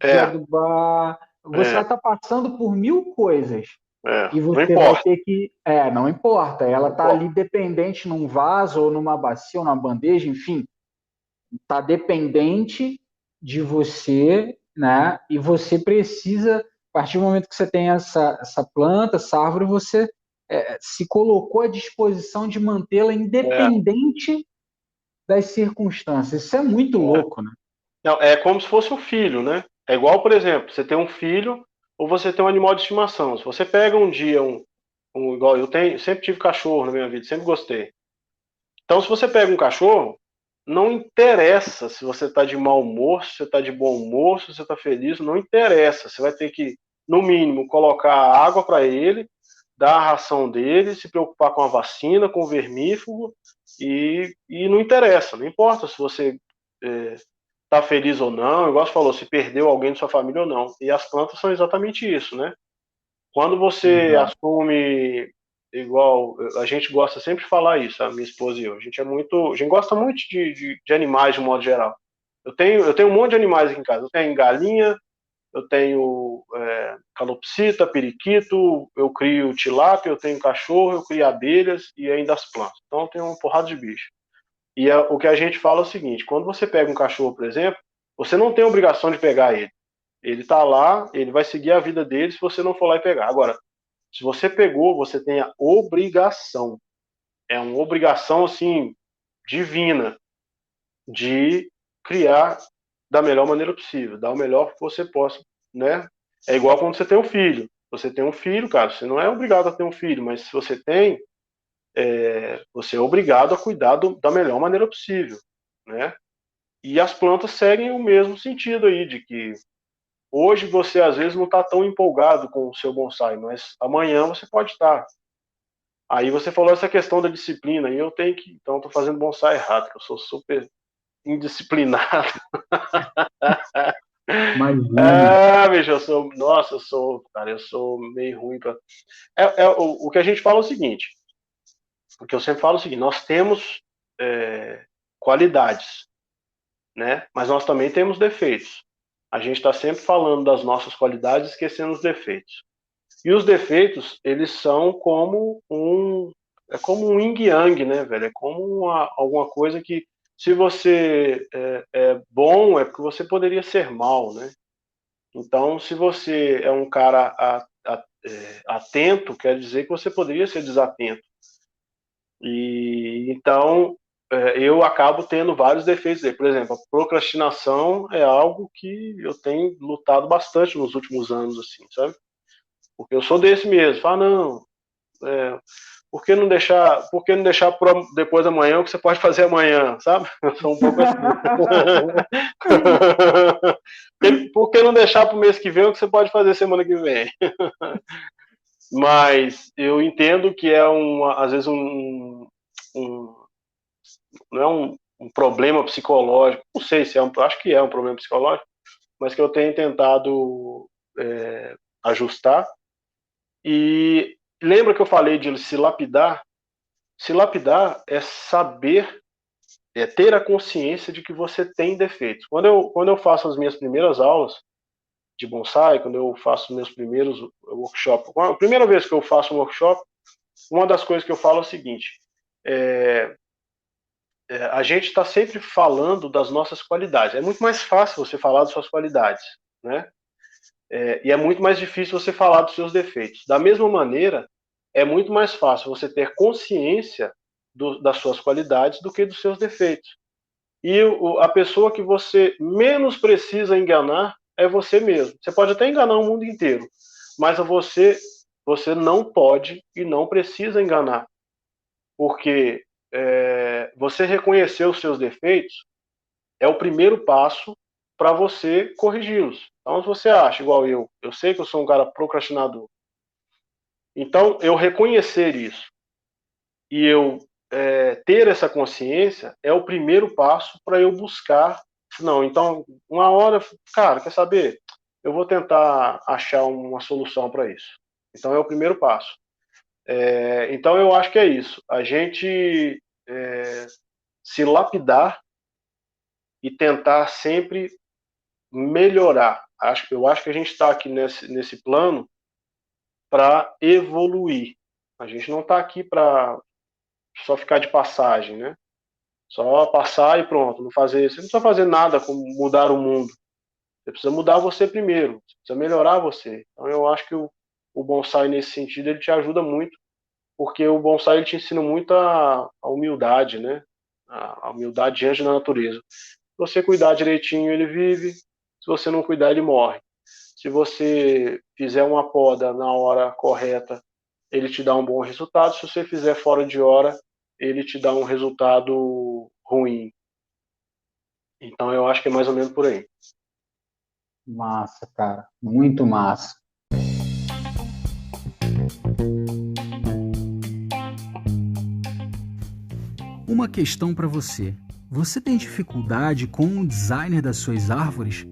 de É, adubar. Você vai é, estar passando por mil coisas é. e Não você vai importa, ter que, não importa, ela não está importa. ali dependente num vaso ou numa bacia ou numa bandeja, enfim, está dependente de você, né? E você precisa, a partir do momento que você tem essa planta, essa árvore, você se colocou à disposição de mantê-la É, independente das circunstâncias. Isso é muito é. louco, né? Não, é como se fosse um filho, né? É igual, por exemplo, você tem um filho ou você tem um animal de estimação. Se você pega um dia igual eu tenho, sempre tive cachorro na minha vida, sempre gostei. Então, se você pega um cachorro, não interessa se você está de mau humor, se você está de bom humor, se você está feliz, não interessa. Você vai ter que, no mínimo, colocar água para ele, dar a ração dele, se preocupar com a vacina, com o vermífugo, e não interessa, não importa se você está feliz ou não, igual você falou, se perdeu alguém de sua família ou não. E as plantas são exatamente isso, né? Quando você Exato. assume, igual, a gente gosta sempre de falar isso, a minha esposa e eu, a gente gosta muito de animais de um modo geral. Eu tenho um monte de animais aqui em casa. Eu tenho galinha, eu tenho calopsita, periquito, eu crio tilápia, eu tenho cachorro, eu crio abelhas e ainda as plantas. Então eu tenho uma porrada de bicho. E o que a gente fala é o seguinte: quando você pega um cachorro, por exemplo, você não tem a obrigação de pegar ele. Ele está lá, ele vai seguir a vida dele se você não for lá e pegar. Agora, se você pegou, você tem a obrigação. É uma obrigação, assim, divina de criar da melhor maneira possível, dar o melhor que você possa, né? É igual quando você tem um filho. Você tem um filho, cara, você não é obrigado a ter um filho, mas se você tem, você é obrigado a cuidar da melhor maneira possível, né? E as plantas seguem o mesmo sentido aí, de que hoje você às vezes não está tão empolgado com o seu bonsai, mas amanhã você pode estar. Aí você falou essa questão da disciplina, e eu tenho que. Então, estou fazendo bonsai errado, que eu sou super indisciplinado. Imagina. Bicho, eu sou. Nossa, eu sou. Cara, eu sou meio ruim pra. O que a gente fala é o seguinte: o que eu sempre falo é o seguinte, nós temos qualidades, né? Mas nós também temos defeitos. A gente está sempre falando das nossas qualidades, esquecendo os defeitos. E os defeitos, eles são como é como um yin yang, né, velho? É como alguma coisa que, se você é bom, é porque você poderia ser mal, né? Então, se você é um cara atento, quer dizer que você poderia ser desatento. E então, eu acabo tendo vários defeitos aí. Por exemplo, a procrastinação é algo que eu tenho lutado bastante nos últimos anos, assim, sabe? Porque eu sou desse mesmo. Fala, não, é, por que não deixar depois da manhã o que você pode fazer amanhã, sabe? Eu sou um pouco assim. Por que não deixar para o mês que vem o que você pode fazer semana que vem? Mas eu entendo que às vezes um não é um problema psicológico, não sei se acho que é um problema psicológico, mas que eu tenho tentado ajustar. E lembra que eu falei de se lapidar? Se lapidar é saber, ter a consciência de que você tem defeitos. Quando eu faço as minhas primeiras aulas de bonsai, quando eu faço meus primeiros workshops, a primeira vez que eu faço um workshop, uma das coisas que eu falo é o seguinte: a gente está sempre falando das nossas qualidades. É muito mais fácil você falar das suas qualidades, né? E é muito mais difícil você falar dos seus defeitos. Da mesma maneira, é muito mais fácil você ter consciência das suas qualidades do que dos seus defeitos. E a pessoa que você menos precisa enganar é você mesmo. Você pode até enganar o mundo inteiro, mas você não pode e não precisa enganar, porque você reconhecer os seus defeitos é o primeiro passo para você corrigi-los. Então, se você acha, igual eu sei que eu sou um cara procrastinador, então eu reconhecer isso e eu ter essa consciência é o primeiro passo para eu buscar. Não, então, uma hora, cara, quer saber? Eu vou tentar achar uma solução para isso. Então, é o primeiro passo. Então, eu acho que é isso. A gente se lapidar e tentar sempre melhorar. Eu acho que a gente está aqui nesse plano para evoluir. A gente não está aqui para só ficar de passagem, né? Só passar e pronto, não fazer. Você não precisa fazer nada como mudar o mundo. Você precisa mudar você primeiro. Você precisa melhorar você. Então eu acho que o bonsai nesse sentido ele te ajuda muito, porque o bonsai ele te ensina muito a humildade, né? A humildade diante da natureza. Se você cuidar direitinho, ele vive. Se você não cuidar, ele morre. Se você fizer uma poda na hora correta, ele te dá um bom resultado. Se você fizer fora de hora, ele te dá um resultado ruim. Então eu acho que é mais ou menos por aí. Massa, cara. Muito massa. Uma questão para você. Você tem dificuldade com o designer das suas árvores?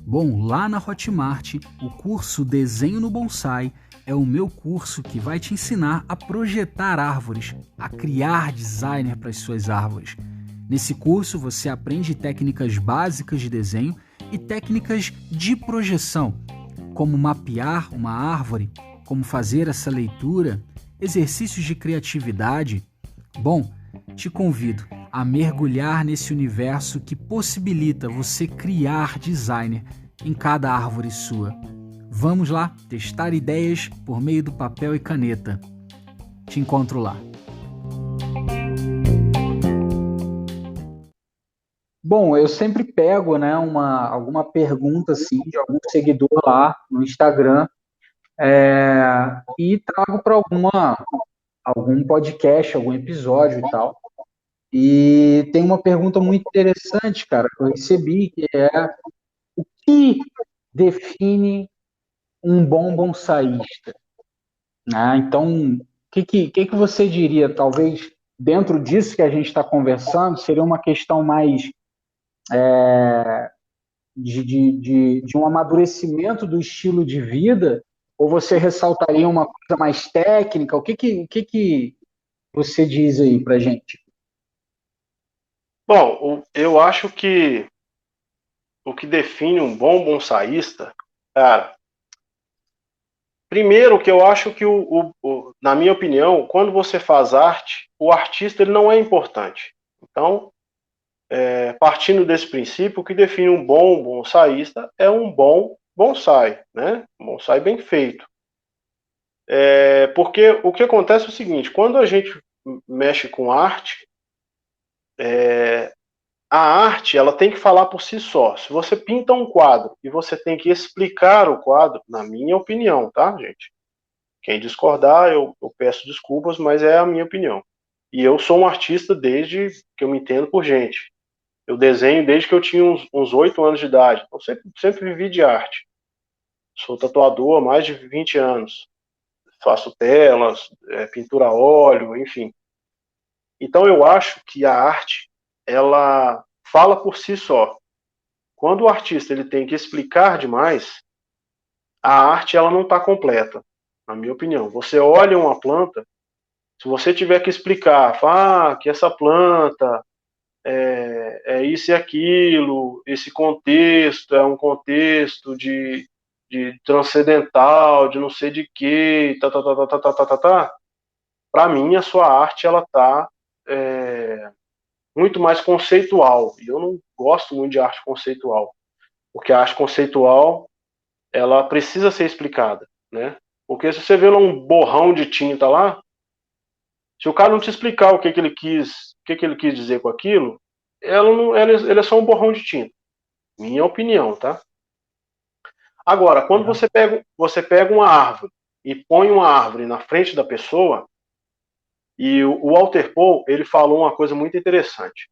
Bom, lá na Hotmart, o curso Desenho no Bonsai é o meu curso que vai te ensinar a projetar árvores, a criar designer para as suas árvores. Nesse curso você aprende técnicas básicas de desenho e técnicas de projeção, como mapear uma árvore, como fazer essa leitura, exercícios de criatividade. Bom, te convido a mergulhar nesse universo que possibilita você criar designer em cada árvore sua. Vamos lá testar ideias por meio do papel e caneta. Te encontro lá. Bom, eu sempre pego, né, alguma pergunta assim, de algum seguidor lá no Instagram e trago para algum podcast, algum episódio e tal. E tem uma pergunta muito interessante, cara, que eu recebi, que é o que define um bom bonsaísta? Né? Então, o que você diria, talvez, dentro disso que a gente está conversando, seria uma questão mais de um amadurecimento do estilo de vida, ou você ressaltaria uma coisa mais técnica? O que você diz aí para gente? Bom, eu acho que o que define um bom bonsaísta, cara, primeiro que eu acho que, na minha opinião, quando você faz arte, o artista ele não é importante. Então, partindo desse princípio, o que define um bom bonsaísta é um bom bonsai, né? Um bonsai bem feito. Porque o que acontece é o seguinte, quando a gente mexe com arte, a arte ela tem que falar por si só. Se você pinta um quadro e você tem que explicar o quadro, na minha opinião, tá, gente? Quem discordar, eu peço desculpas, mas é a minha opinião. E eu sou um artista desde que eu me entendo por gente. Eu desenho desde que eu tinha uns 8 anos de idade. Então, sempre vivi de arte. Sou tatuador há mais de 20 anos. Faço telas, pintura a óleo, enfim. Então, eu acho que a arte, ela fala por si só. Quando o artista ele tem que explicar demais, a arte ela não está completa, na minha opinião. Você olha uma planta, se você tiver que explicar, que essa planta é isso e aquilo, esse contexto é um contexto de transcendental, de não sei de quê, tá. para mim, a sua arte ela está muito mais conceitual. E eu não gosto muito de arte conceitual, porque a arte conceitual ela precisa ser explicada, né? Porque se você vê lá um borrão de tinta lá, se o cara não te explicar o que, que ele quis, o que, que ele quis dizer com aquilo, ele é só um borrão de tinta. Minha opinião, tá? Agora, quando você pega uma árvore e põe uma árvore na frente da pessoa, e o Walter Paul, ele falou uma coisa muito interessante.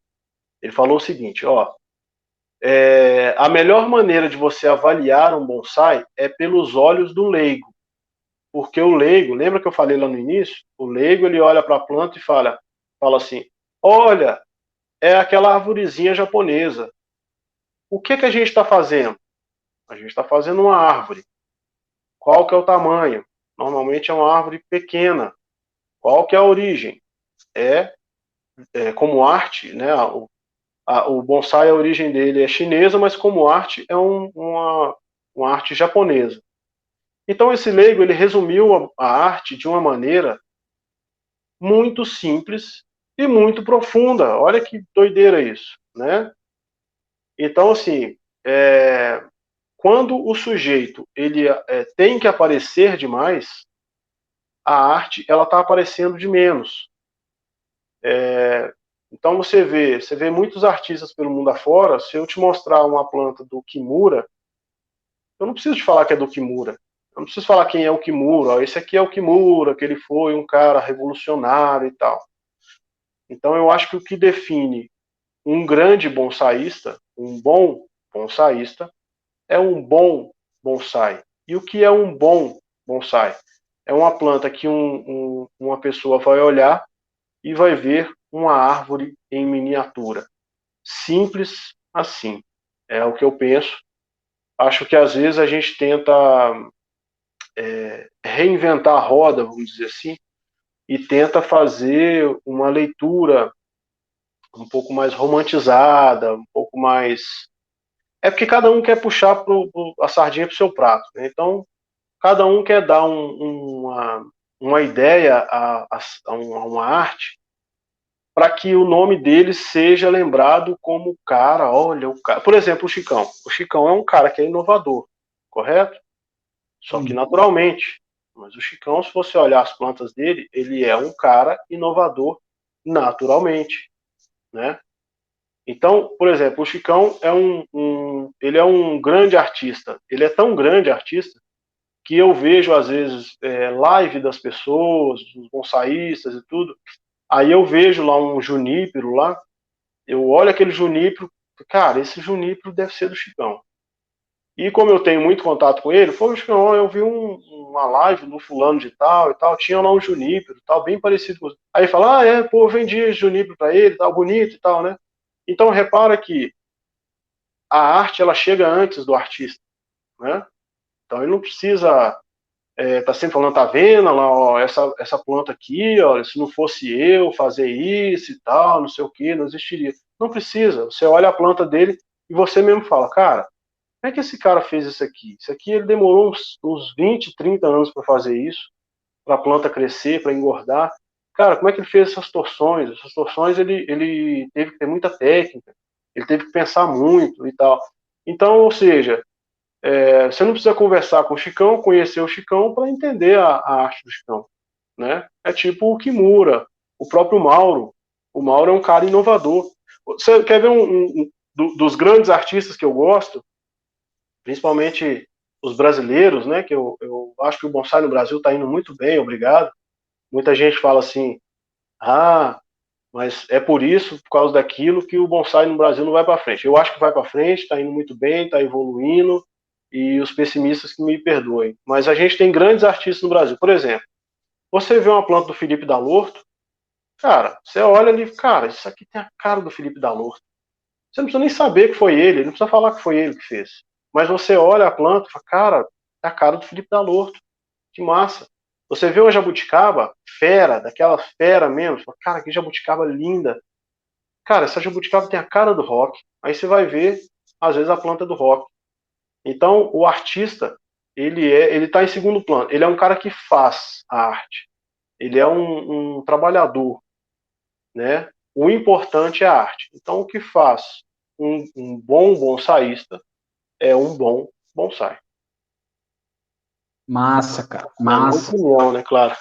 Ele falou o seguinte, ó, a melhor maneira de você avaliar um bonsai é pelos olhos do leigo. Porque o leigo, lembra que eu falei lá no início? O leigo, ele olha para a planta e fala assim, olha, é aquela arvorezinha japonesa. O que que a gente está fazendo? A gente está fazendo uma árvore. Qual que é o tamanho? Normalmente é uma árvore pequena. Qual que é a origem? Como arte, né? O bonsai, a origem dele é chinesa, mas como arte é uma arte japonesa. Então esse leigo ele resumiu a arte de uma maneira muito simples e muito profunda. Olha que doideira isso, né? Então assim, quando o sujeito ele tem que aparecer demais, a arte ela está aparecendo de menos. Então você vê muitos artistas pelo mundo afora. Se eu te mostrar uma planta do Kimura, eu não preciso te falar que é do Kimura. Eu não preciso falar quem é o Kimura. Esse aqui é o Kimura, que ele foi um cara revolucionário e tal. Então eu acho que o que define um grande bonsaísta, um bom bonsaísta, é um bom bonsai. E o que é um bom bonsai? É uma planta que uma pessoa vai olhar e vai ver uma árvore em miniatura. Simples assim. É o que eu penso. Acho que às vezes a gente tenta reinventar a roda, vamos dizer assim, e tenta fazer uma leitura um pouco mais romantizada, um pouco mais. É porque cada um quer puxar a sardinha para o seu prato, né? Então, cada um quer dar uma ideia a uma arte para que o nome dele seja lembrado como o cara, olha, o cara. Por exemplo, o Chicão. O Chicão é um cara que é inovador, correto? Só que naturalmente. Mas o Chicão, se você olhar as plantas dele, ele é um cara inovador naturalmente, né? Então, por exemplo, o Chicão ele é um grande artista. Ele é tão grande artista que eu vejo às vezes live das pessoas, dos bonsaístas e tudo. Aí eu vejo lá um junípero lá, eu olho aquele junípero, cara, esse junípero deve ser do Chicão. E como eu tenho muito contato com ele, foi, Chicão, eu vi uma live do fulano de tal e tal, tinha lá um junípero, tal, bem parecido com você. Aí ele fala, pô, eu vendi esse junípero para ele, tal, bonito e tal, né? Então repara que a arte ela chega antes do artista, né? Então ele não precisa tá sempre falando, tá vendo lá, ó, essa planta aqui, ó, se não fosse eu fazer isso e tal, não sei o que, não existiria. Não precisa. Você olha a planta dele e você mesmo fala, cara, como é que esse cara fez isso aqui? Isso aqui ele demorou uns 20, 30 anos para fazer isso, para a planta crescer, para engordar. Cara, como é que ele fez essas torções? Essas torções ele teve que ter muita técnica, ele teve que pensar muito e tal. Então, ou seja, você não precisa conversar com o Chicão, conhecer o Chicão para entender a arte do Chicão, né? É tipo o Kimura, o próprio Mauro. O Mauro é um cara inovador. Você quer ver dos grandes artistas que eu gosto, principalmente os brasileiros, né? Que eu acho que o bonsai no Brasil está indo muito bem, obrigado. Muita gente fala assim, mas é por isso, por causa daquilo, que o bonsai no Brasil não vai para frente. Eu acho que vai para frente, está indo muito bem, está evoluindo, e os pessimistas que me perdoem. Mas a gente tem grandes artistas no Brasil. Por exemplo, você vê uma planta do Felipe Dalorto, cara, você olha ali, cara, isso aqui tem a cara do Felipe Dalorto. Você não precisa nem saber que foi ele, não precisa falar que foi ele que fez. Mas você olha a planta e fala, cara, é a cara do Felipe Dalorto. Que massa. Você vê uma jabuticaba, fera, daquela fera mesmo, fala, cara, que jabuticaba linda. Cara, essa jabuticaba tem a cara do rock. Aí você vai ver, às vezes, a planta do rock. Então, o artista, ele está em segundo plano. Ele é um cara que faz a arte. ele é um trabalhador, né? O importante é a arte. Então, o que faz um bom bonsaísta é um bom bonsai. Massa, cara, Na minha massa. opinião, né, claro.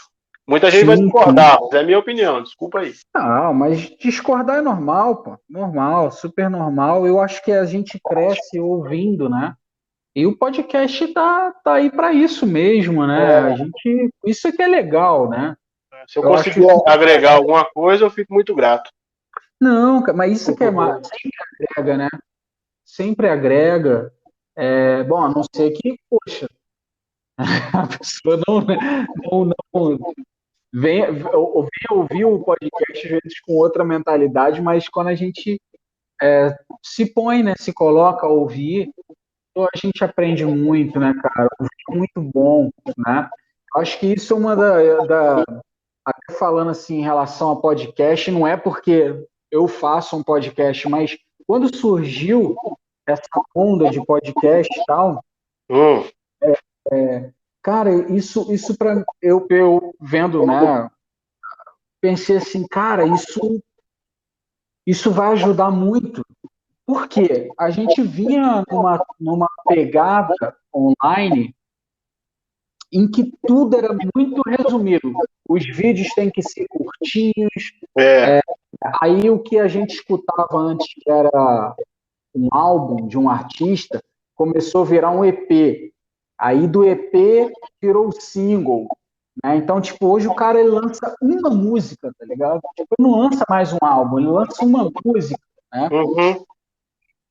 Muita gente vai Sim, sim. discordar, mas é a minha opinião, desculpa aí. Não, mas discordar é normal, pô. Normal, super normal. Eu acho que a gente cresce ouvindo, né? E o podcast tá aí para isso mesmo, né? A gente, isso é que é legal, né? Se eu Eu acho conseguir isso. agregar alguma coisa, eu fico muito grato. Não, cara, mas isso que é sempre agrega, né? Sempre agrega. Bom, a não ser que, poxa, a pessoa não venha ouvir o podcast às vezes com outra mentalidade, mas quando a gente se põe, né, se coloca a ouvir, então a gente aprende muito, né, cara? É muito bom, né? Acho que isso é uma até falando assim em relação a podcast, não é porque eu faço um podcast, mas quando surgiu essa onda de podcast e tal, Hum, cara, isso para eu vendo, né, pensei assim, cara, isso vai ajudar muito. Por quê? A gente vinha numa pegada online em que tudo era muito resumido. Os vídeos têm que ser curtinhos. é, Aí o que a gente escutava antes, que era um álbum de um artista, começou a virar um EP. Aí do EP virou single. Né? Então, tipo, hoje o cara ele lança uma música, tá ligado? Tipo, ele não lança mais um álbum, ele lança uma música. Né? uhum,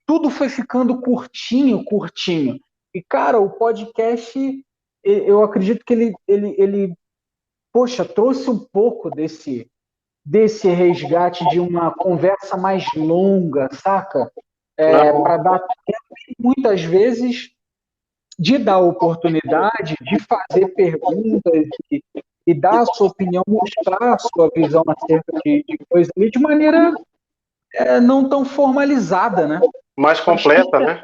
Tudo foi ficando curtinho, curtinho. E, cara, o podcast, eu acredito que ele poxa, trouxe um pouco desse resgate de uma conversa mais longa, saca? Para uhum, dar tempo, muitas vezes, de dar oportunidade, de fazer perguntas e dar a sua opinião, mostrar a sua visão acerca de coisa ali de maneira não tão formalizada, né? mais Acho que completa, né?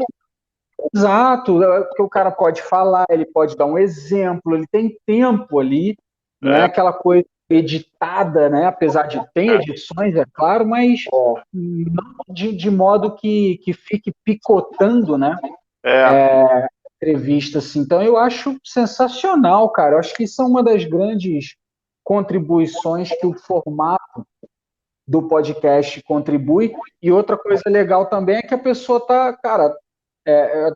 exato, que o cara pode falar, ele pode dar um exemplo, ele tem tempo ali, não é É, aquela coisa editada, né? Apesar de ter edições, é claro, mas não de modo que fique picotando, né? é, Entrevista assim. Então eu acho sensacional, cara. Eu acho que isso é uma das grandes contribuições que o formato do podcast contribui. E outra coisa legal também é que a pessoa tá, cara,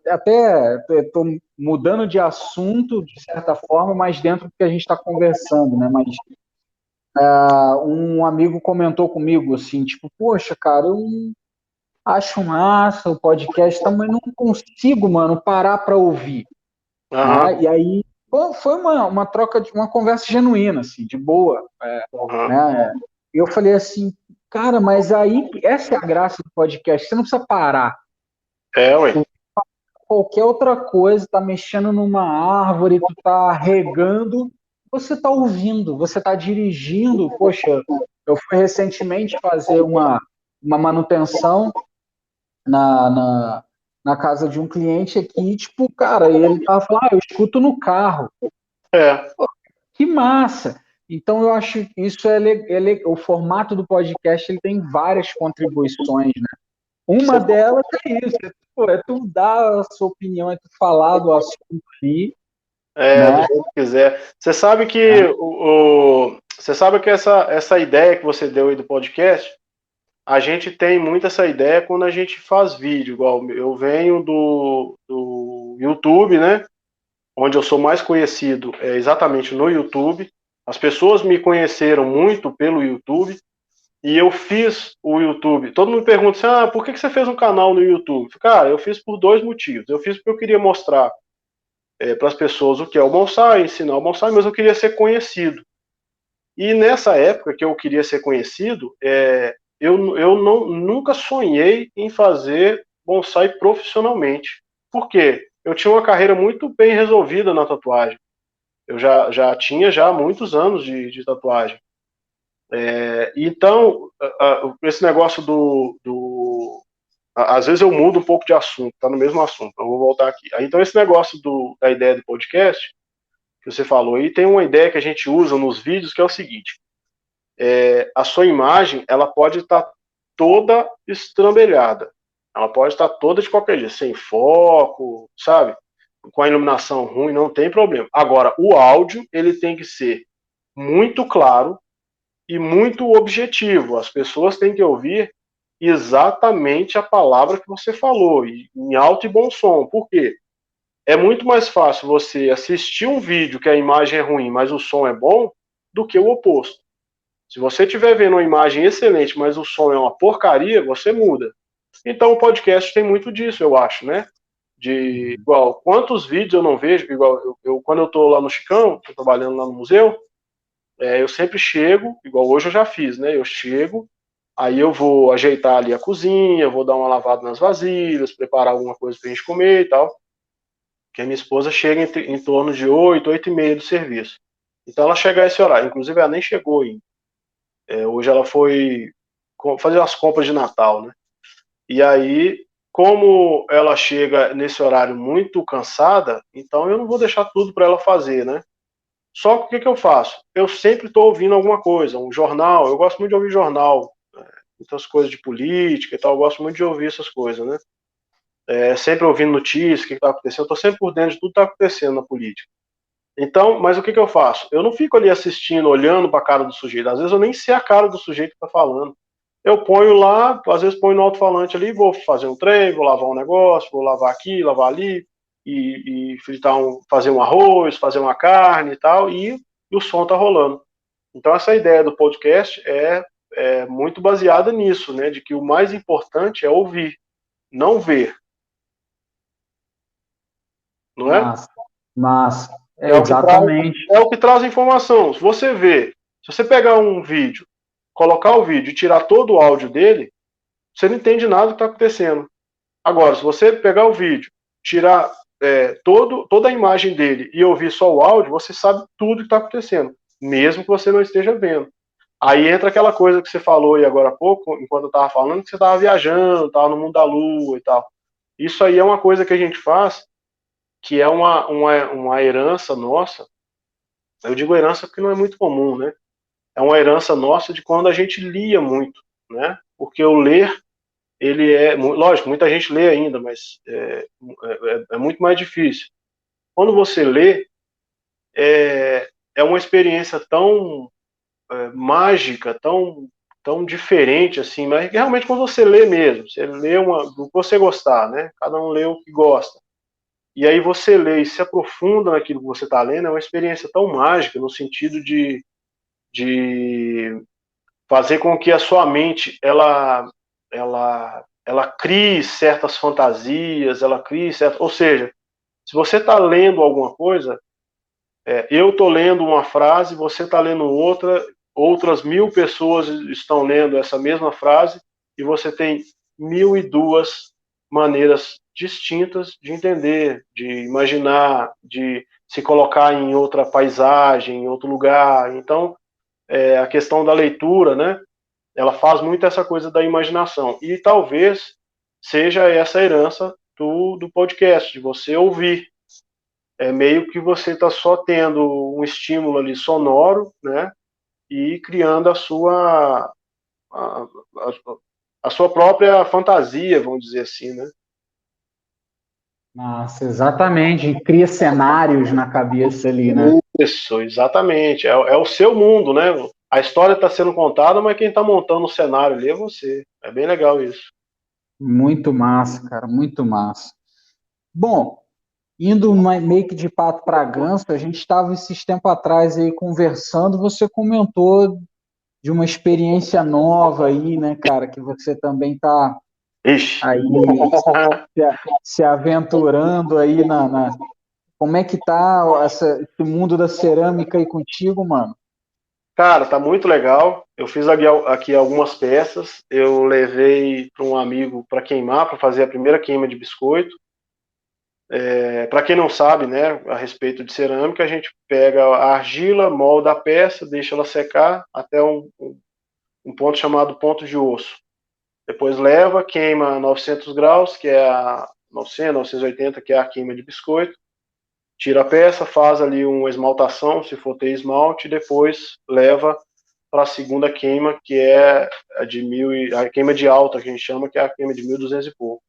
até estou mudando de assunto, de certa forma, mas dentro do que a gente está conversando, né? Mas um amigo comentou comigo assim, tipo, poxa, cara, eu acho massa o podcast, tá, mas não consigo, mano, parar para ouvir, aham, né? E aí pô, foi uma troca de uma conversa genuína, assim, de boa, aham. né? E eu falei assim, cara, mas aí essa é a graça do podcast, você não precisa parar. É, ué. Qualquer outra coisa, tá mexendo numa árvore, tu tá regando, você tá ouvindo, você tá dirigindo. Poxa, eu fui recentemente fazer uma manutenção na, na, na casa de um cliente aqui, e, tipo, cara, ele tava falando, eu escuto no carro. É, Que massa! Então eu acho que isso o formato do podcast ele tem várias contribuições, né? Uma você, delas é isso, pô, é tu dar a sua opinião, é tu falar do assunto ali, do né? jeito que quiser. Você sabe que você sabe que essa ideia que você deu aí do podcast, a gente tem muito essa ideia quando a gente faz vídeo, igual eu venho do YouTube, né? Onde eu sou mais conhecido é exatamente no YouTube. As pessoas me conheceram muito pelo YouTube e eu fiz o YouTube. Todo mundo pergunta assim, por que você fez um canal no YouTube? Cara, eu fiz por dois motivos. Eu fiz porque eu queria mostrar para as pessoas o que é o bonsai, ensinar o bonsai, mas eu queria ser conhecido. E nessa época que eu queria ser conhecido, eu nunca sonhei em fazer bonsai profissionalmente. Por quê? Eu tinha uma carreira muito bem resolvida na tatuagem. Eu já tinha já muitos anos de tatuagem. Então, esse negócio às vezes eu mudo um pouco de assunto, tá no mesmo assunto, então eu vou voltar aqui. Então, esse negócio da ideia do podcast que você falou. E tem uma ideia que a gente usa nos vídeos que é o seguinte: a sua imagem ela pode estar toda estrambelhada, ela pode estar toda de qualquer jeito, sem foco, sabe? Com a iluminação ruim, não tem problema. Agora, o áudio ele tem que ser muito claro e muito objetivo. As pessoas têm que ouvir exatamente a palavra que você falou, em alto e bom som. Por quê? É muito mais fácil você assistir um vídeo que a imagem é ruim, mas o som é bom, do que o oposto. Se você estiver vendo uma imagem excelente, mas o som é uma porcaria, você muda. Então o podcast tem muito disso, eu acho, né? De igual, quantos vídeos eu não vejo, igual quando eu estou lá no Chicão, tô trabalhando lá no museu, eu sempre chego, igual hoje eu já fiz, né? Eu chego, aí eu vou ajeitar ali a cozinha, vou dar uma lavada nas vasilhas, preparar alguma coisa pra gente comer e tal. Que a minha esposa chega em torno de 8, 8 e meia do serviço. Então ela chega a esse horário. Inclusive ela nem chegou ainda. Hoje ela foi fazer as compras de Natal, né? E aí, como ela chega nesse horário muito cansada, então eu não vou deixar tudo para ela fazer, né? Só que o que, que eu faço? Eu sempre estou ouvindo alguma coisa, um jornal. Eu gosto muito de ouvir jornal, muitas coisas de política e tal. Eu gosto muito de ouvir essas coisas, né? Sempre ouvindo notícias, o que está acontecendo. Eu estou sempre por dentro de tudo que está acontecendo na política. Então, mas o que, que eu faço? Eu não fico ali assistindo, olhando para a cara do sujeito. Às vezes eu nem sei a cara do sujeito que está falando. Eu ponho lá, às vezes ponho no alto-falante ali, vou fazer um trem, vou lavar um negócio, vou lavar aqui, lavar ali, e fritar fazer um arroz, fazer uma carne e tal, e o som tá rolando. Então essa ideia do podcast é muito baseada nisso, né? De que o mais importante é ouvir, não ver, não é? Massa, massa. É É o que traz, exatamente. é o que traz informação. Se você vê, se você pegar um vídeo, colocar o vídeo e tirar todo o áudio dele, você não entende nada do que está acontecendo. Agora, se você pegar o vídeo, tirar toda a imagem dele e ouvir só o áudio, você sabe tudo que está acontecendo, mesmo que você não esteja vendo. Aí entra aquela coisa que você falou aí agora há pouco, enquanto eu estava falando, que você estava viajando, estava no mundo da lua e tal. Isso aí é uma coisa que a gente faz, que é uma herança nossa. Eu digo herança porque não é muito comum, né? É uma herança nossa de quando a gente lia muito, né? Porque o ler, ele lógico, muita gente lê ainda, mas é muito mais difícil. Quando você lê, é uma experiência tão mágica, tão diferente, assim, mas realmente quando você lê mesmo, você lê do que você gostar, né? Cada um lê o que gosta. E aí você lê e se aprofunda naquilo que você está lendo, é uma experiência tão mágica, no sentido de fazer com que a sua mente ela crie certas fantasias, ela crie certas, ou seja, se você está lendo alguma coisa, eu estou lendo uma frase, você está lendo outra, outras 1.000 pessoas estão lendo essa mesma frase e você tem 1.002 maneiras distintas de entender, de imaginar, de se colocar em outra paisagem, em outro lugar. Então, a questão da leitura, né? Ela faz muito essa coisa da imaginação. E talvez seja essa herança do podcast, de você ouvir. É meio que você está só tendo um estímulo ali sonoro, né? E criando a, a sua própria fantasia, vamos dizer assim, né? Massa, exatamente. Cria cenários na cabeça ali, né? Isso, exatamente. É o seu mundo, né? A história está sendo contada, mas quem está montando o cenário ali é você. É bem legal isso. Muito massa, cara, muito massa. Bom, indo meio que de pato para ganso, a gente estava esses tempos atrás aí conversando, você comentou de uma experiência nova aí, né, cara, que você também está Ixi. aí se aventurando aí Como é que tá esse mundo da cerâmica aí contigo, mano? Cara, tá muito legal. Eu fiz aqui algumas peças. Eu levei para um amigo para queimar, para fazer a primeira queima de biscoito. Para quem não sabe, né, a respeito de cerâmica, a gente pega a argila, molda a peça, deixa ela secar até um ponto chamado ponto de osso. Depois leva, queima a 900 graus, que é a 900, 980, que é a queima de biscoito. tira a peça, faz ali uma esmaltação, se for ter esmalte, e depois leva para a segunda queima, que é a queima de alta, que a gente chama, que é a queima de 1.200 e pouco.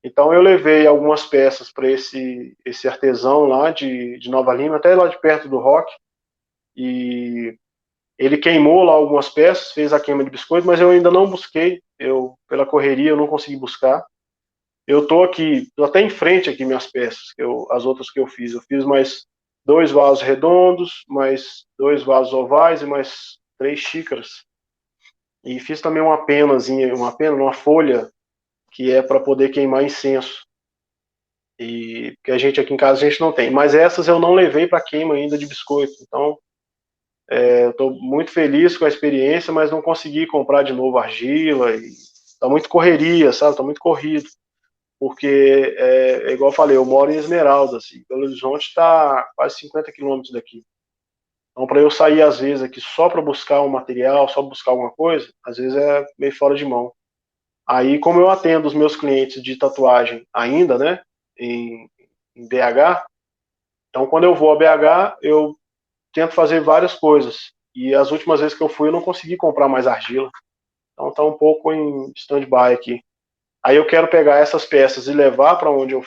Então eu levei algumas peças para esse artesão lá de Nova Lima, até lá de perto do Rock, e ele queimou lá algumas peças, fez a queima de biscoito, mas eu ainda não busquei, pela correria eu não consegui buscar. Eu tô até em frente aqui minhas peças, as outras que eu fiz. Eu fiz mais 2 vasos redondos, mais 2 vasos ovais e mais 3 xícaras. E fiz também uma folha que é para poder queimar incenso. E que a gente aqui em casa a gente não tem. Mas essas eu não levei para queima ainda de biscoito. Então, eu estou muito feliz com a experiência, mas não consegui comprar de novo argila. E tá muito correria, sabe? Tá muito corrido. Porque, igual eu falei, eu moro em Esmeralda, assim, Belo Horizonte está quase 50 quilômetros daqui. Então, para eu sair, às vezes, aqui só para buscar um material, só buscar alguma coisa, às vezes é meio fora de mão. Aí, como eu atendo os meus clientes de tatuagem ainda, né, em BH, então quando eu vou a BH, eu tento fazer várias coisas. E as últimas vezes que eu fui, eu não consegui comprar mais argila. Então tá um pouco em stand-by aqui. Aí eu quero pegar essas peças e levar para onde eu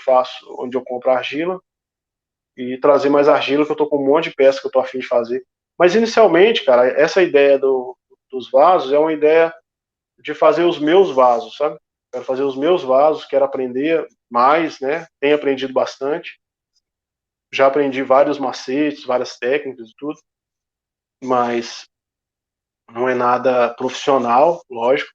compro argila e trazer mais argila, que eu tô com um monte de peça que eu tô a fim de fazer. Mas inicialmente, cara, essa ideia dos vasos é uma ideia de fazer os meus vasos, sabe? Quero fazer os meus vasos, quero aprender mais, né? Tenho aprendido bastante. Já aprendi vários macetes, várias técnicas e tudo, mas não é nada profissional, lógico.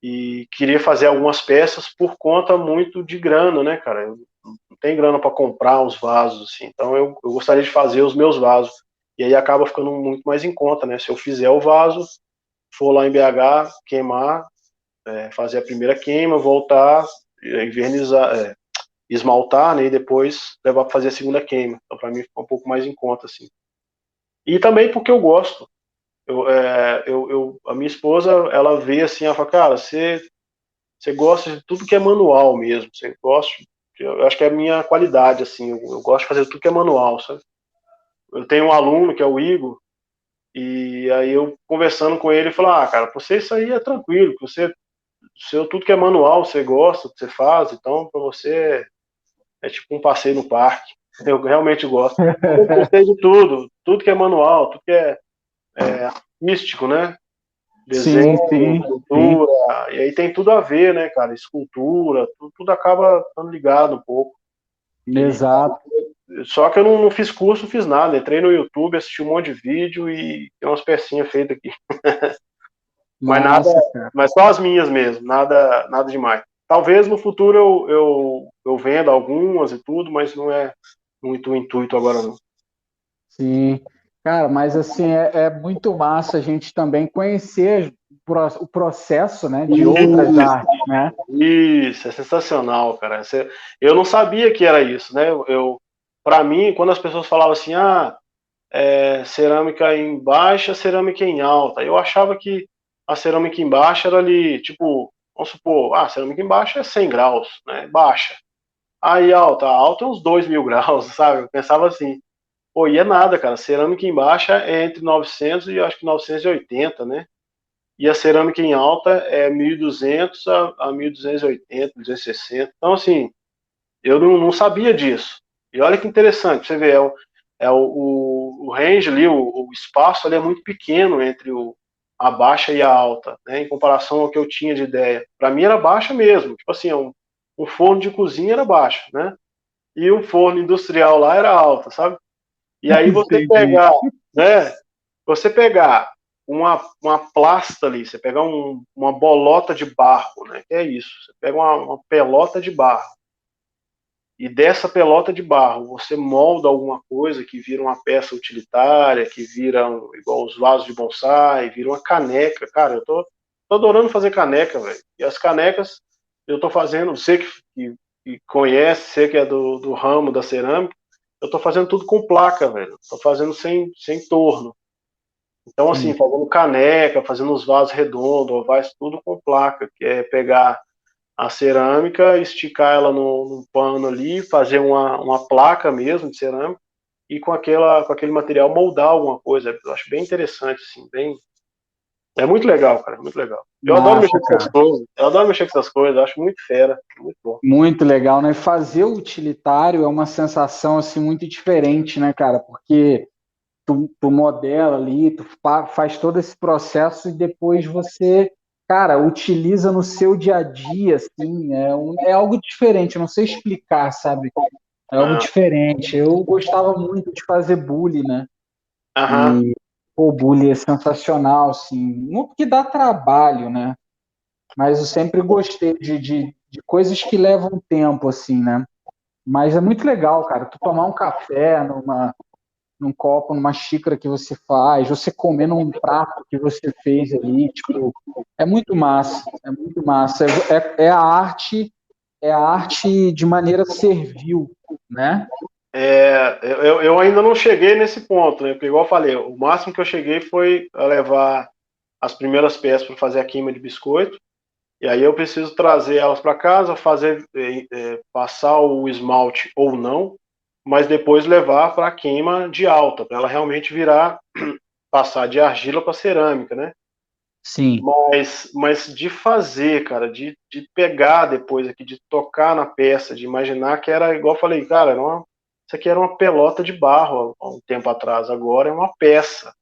E queria fazer algumas peças por conta muito de grana, né, cara? Eu não tenho grana para comprar os vasos, assim. Então eu gostaria de fazer os meus vasos. E aí acaba ficando muito mais em conta, né? Se eu fizer o vaso, for lá em BH, queimar, fazer a primeira queima, voltar, invernizar, esmaltar, né? E depois levar para fazer a segunda queima. Então para mim fica um pouco mais em conta, assim. E também porque eu gosto. A minha esposa, ela vê assim, ela fala, cara, você gosta de tudo que é manual mesmo. Você gosta, eu acho que é a minha qualidade, assim. Eu gosto de fazer tudo que é manual, sabe? Eu tenho um aluno que é o Igor, e aí eu conversando com ele, falo, cara, pra você isso aí é tranquilo, tudo que é manual, você gosta, você faz, então pra você é tipo um passeio no parque. Eu realmente gosto. Eu gostei de tudo que é manual, tudo que é artístico, né? Sim, Desenho, sim, sim. pintura, e aí tem tudo a ver, né, cara? Escultura, tudo acaba estando ligado um pouco. E, Exato. só que eu não fiz curso, não fiz nada. Entrei no YouTube, assisti um monte de vídeo e tem umas pecinhas feitas aqui. Mas nada, Massa, cara. mas só as minhas mesmo, nada demais. Talvez no futuro eu venda algumas e tudo, mas não é muito o intuito agora não. Sim. Cara, mas assim, é muito massa a gente também conhecer o processo, né, de outras artes, né? Isso, é sensacional, cara. Eu não sabia que era isso, né? Para mim, quando as pessoas falavam assim, cerâmica em baixa, cerâmica em alta, eu achava que a cerâmica em baixa era ali, tipo, vamos supor, cerâmica em baixa é 100 graus, né? Baixa. Aí alta é uns 2.000 graus, sabe? Eu pensava assim, pô, e é nada, cara. Cerâmica em baixa é entre 900 e acho que 980, né? E a cerâmica em alta é 1.200 a 1.280, 260. Então, assim, eu não sabia disso. E olha que interessante, você vê, o range ali, o espaço ali é muito pequeno entre a baixa e a alta, né, em comparação ao que eu tinha de ideia. Para mim era baixa mesmo, tipo assim, um forno de cozinha era baixo, né? E um forno industrial lá era alta, sabe? E aí Entendi. né? Você pegar uma plasta ali, você pegar uma bolota de barro, né? Que é isso? Você pega uma pelota de barro e dessa pelota de barro você molda alguma coisa que vira uma peça utilitária, que vira igual os vasos de bonsai, vira uma caneca. Cara, tô adorando fazer caneca, velho. E as canecas eu tô fazendo, você que conhece, você que é do ramo da cerâmica, eu tô fazendo tudo com placa, velho. Tô fazendo sem torno. Então, assim, Sim. fazendo caneca, fazendo os vasos redondos, ovais, tudo com placa, que é pegar a cerâmica, esticar ela num pano ali, fazer uma placa mesmo de cerâmica e com aquele material moldar alguma coisa. Eu acho bem interessante, assim, bem. É muito legal, cara, muito legal. Eu adoro mexer Massa, com essas cara. coisas, eu adoro mexer com essas coisas, acho muito fera, muito bom. Muito legal, né? Fazer o utilitário é uma sensação assim muito diferente, né, cara? Porque tu modela ali, faz todo esse processo e depois você, cara, utiliza no seu dia a dia, assim, é algo diferente, eu não sei explicar, sabe? É algo Ah, diferente. Eu gostava muito de fazer bullying, né? aham, E o bullying é sensacional, assim, não porque dá trabalho, né? Mas eu sempre gostei de coisas que levam tempo, assim, né? Mas é muito legal, cara, tu tomar um café num copo, numa xícara que você faz, você comer num prato que você fez ali, tipo, é muito massa, é muito massa. É a arte de maneira servil, né? eu ainda não cheguei nesse ponto, né? Porque, igual eu falei, o máximo que eu cheguei foi a levar as primeiras peças para fazer a queima de biscoito. E aí eu preciso trazer elas para casa, fazer passar o esmalte ou não, mas depois levar para a queima de alta, para ela realmente virar, passar de argila para cerâmica, né? Sim, Mas de fazer, cara, de pegar depois aqui, de tocar na peça, de imaginar que era, igual eu falei, cara, isso aqui era uma pelota de barro há um tempo atrás, agora é uma peça.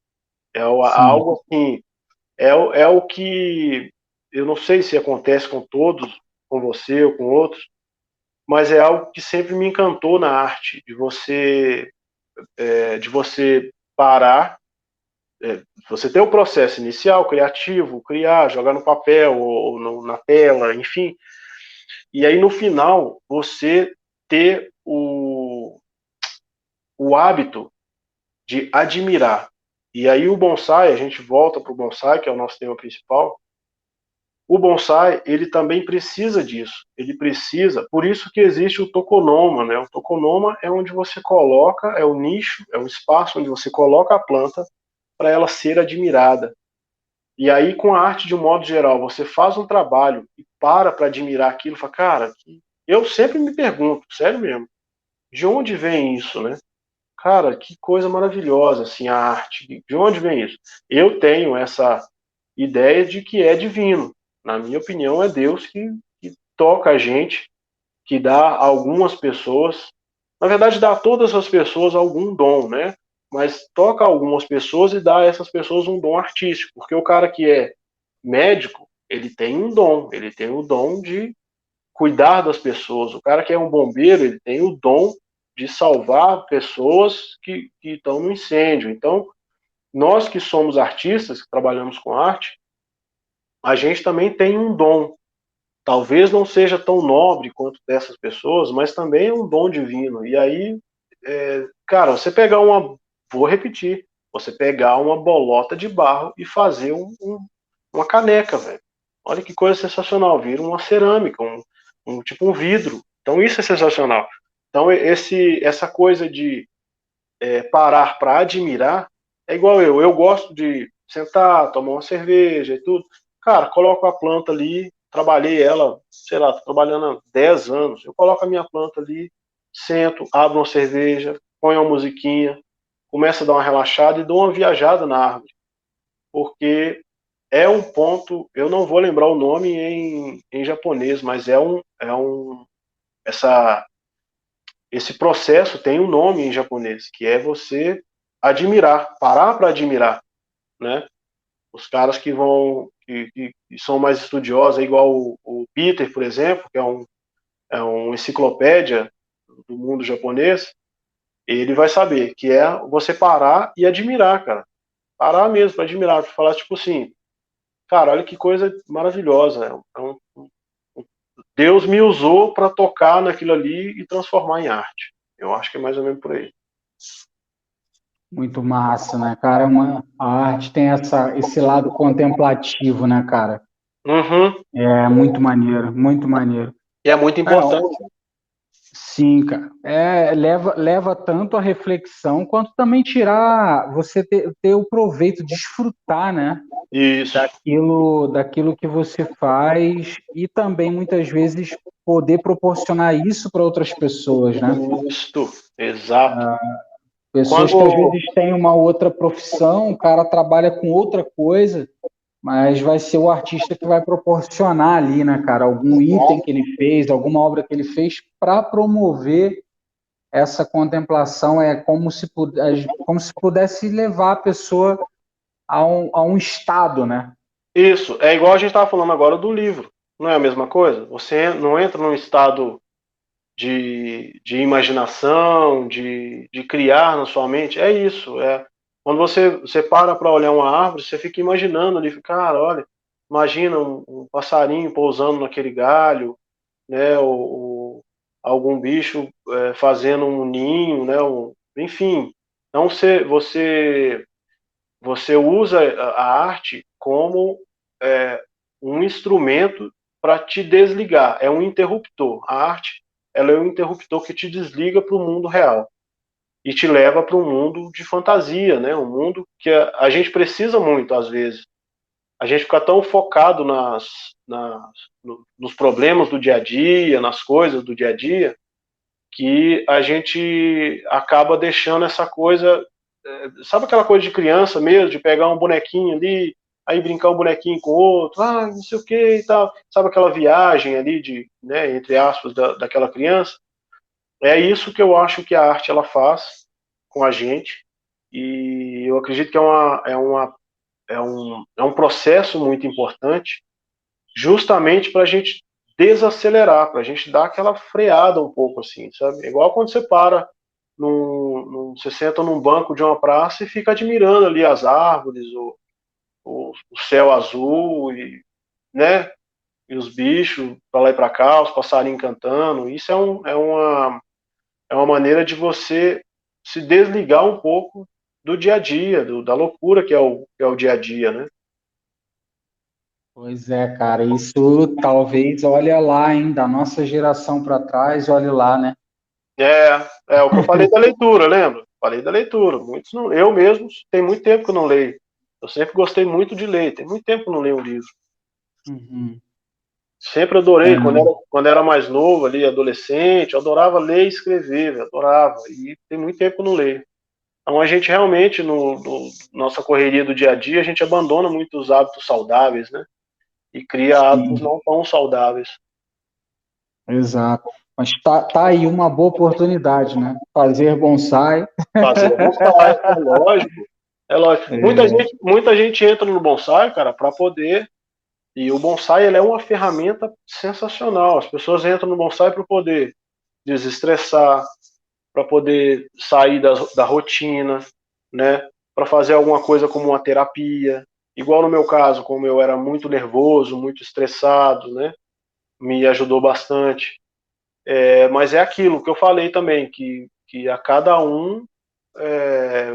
sim, Algo assim, é o que eu não sei se acontece com todos, com você ou com outros, mas é algo que sempre me encantou na arte, de você parar, você ter o processo inicial, criativo, criar, jogar no papel ou na tela, enfim, e aí no final você ter o hábito de admirar. E aí o bonsai, a gente volta para o bonsai, que é o nosso tema principal. O bonsai, ele também precisa disso. Ele precisa, por isso que existe o tokonoma, né? O tokonoma é onde você coloca, é o nicho, é o espaço onde você coloca a planta para ela ser admirada. E aí, com a arte de um modo geral, você faz um trabalho e para admirar aquilo, fala, cara, eu sempre me pergunto, sério mesmo, de onde vem isso, né? Cara, que coisa maravilhosa, assim, a arte. De onde vem isso? Eu tenho essa ideia de que é divino. Na minha opinião, é Deus que toca a gente, que dá a algumas pessoas, na verdade, dá a todas as pessoas algum dom, né? Mas toca algumas pessoas e dá a essas pessoas um dom artístico, porque o cara que é médico, ele tem um dom, ele tem o dom de cuidar das pessoas. O cara que é um bombeiro, ele tem o dom de salvar pessoas que estão no incêndio. Então, nós que somos artistas, que trabalhamos com arte, a gente também tem um dom. Talvez não seja tão nobre quanto dessas pessoas, mas também é um dom divino. E aí, cara, você pegar vou repetir, você pegar uma bolota de barro e fazer uma caneca, velho. Olha que coisa sensacional, vira uma cerâmica, tipo um vidro. Então isso é sensacional. Então essa coisa de parar para admirar é igual eu gosto de sentar, tomar uma cerveja e tudo. Cara, coloco a planta ali, trabalhei ela, sei lá, tô trabalhando há 10 anos. Eu coloco a minha planta ali, sento, abro uma cerveja, ponho uma musiquinha, começo a dar uma relaxada e dou uma viajada na árvore. Porque é um ponto, eu não vou lembrar o nome em japonês, mas essa, esse processo tem um nome em japonês, que é você admirar, parar para admirar, né? Os caras que são mais estudiosos, é igual o Peter, por exemplo, que é um enciclopédia do mundo japonês, ele vai saber que é você parar e admirar, cara. Parar mesmo para admirar, para falar tipo assim, cara, olha que coisa maravilhosa. Deus me usou para tocar naquilo ali e transformar em arte. Eu acho que é mais ou menos por aí. muito massa, né, cara? A arte tem esse lado contemplativo, né, cara? Uhum. É muito maneiro, muito maneiro. E é muito É, importante. Sim, cara. Leva tanto a reflexão quanto também tirar você ter o proveito, desfrutar, né? Isso, Daquilo que você faz e também muitas vezes poder proporcionar isso para outras pessoas, né? isto, exato. Pessoas que às Quando vezes têm uma outra profissão, o cara trabalha com outra coisa, mas vai ser o artista que vai proporcionar ali, né, cara, algum item que ele fez, alguma obra que ele fez para promover essa contemplação. É como se pudesse levar a pessoa a um estado, né? isso, é igual a gente estava falando agora do livro, não é a mesma coisa? Você não entra num estado de imaginação, de criar na sua mente, é isso. Quando você para olhar uma árvore, você fica imaginando ali, cara, olha, imagina um passarinho pousando naquele galho, né, ou algum bicho fazendo um ninho, né, enfim. Então você usa a arte como é, um instrumento para te desligar, é um interruptor. A arte, ela é um interruptor que te desliga para o mundo real e te leva para um mundo de fantasia, né? Um mundo que a gente precisa muito às vezes. A gente fica tão focado nos problemas do dia a dia, nas coisas do dia a dia, que a gente acaba deixando essa coisa, sabe aquela coisa de criança mesmo, de pegar um bonequinho ali, aí brincar um bonequinho com o outro, não sei o que e tal, sabe aquela viagem ali de, né, entre aspas, daquela criança? É isso que eu acho que a arte ela faz com a gente, e eu acredito que é um processo muito importante, justamente para a gente desacelerar, para a gente dar aquela freada um pouco, assim, sabe? É igual quando você para, você senta num banco de uma praça e fica admirando ali as árvores, o céu azul, e, né? E os bichos para lá e para cá, os passarinhos cantando. Isso é uma maneira de você se desligar um pouco do dia a dia, da loucura que é o dia a dia, né? Pois é, cara, isso talvez, olha lá, hein, da nossa geração para trás, olhe lá, né? É o que eu falei da leitura, lembra? Falei da leitura. Muitos não, eu mesmo tem muito tempo que eu não leio. Eu sempre gostei muito de ler. Tem muito tempo que eu não leio um livro. Uhum. Sempre adorei. Quando É, era, quando era mais novo, ali, adolescente, eu adorava ler e escrever, eu adorava. E tem muito tempo que eu não leio. Então a gente realmente, no nossa correria do dia a dia, a gente abandona muitos hábitos saudáveis, né? E cria hábitos sim, não tão saudáveis. exato. Mas tá aí uma boa oportunidade, né? Fazer bonsai. Fazer bonsai, é lógico. É lógico. Muita gente entra no bonsai, cara, para poder. E o bonsai ele é uma ferramenta sensacional. As pessoas entram no bonsai para poder desestressar, para poder sair da rotina, né? Para fazer alguma coisa como uma terapia. Igual no meu caso, como eu era muito nervoso, muito estressado, né? Me ajudou bastante. Mas é aquilo que eu falei também, que a cada um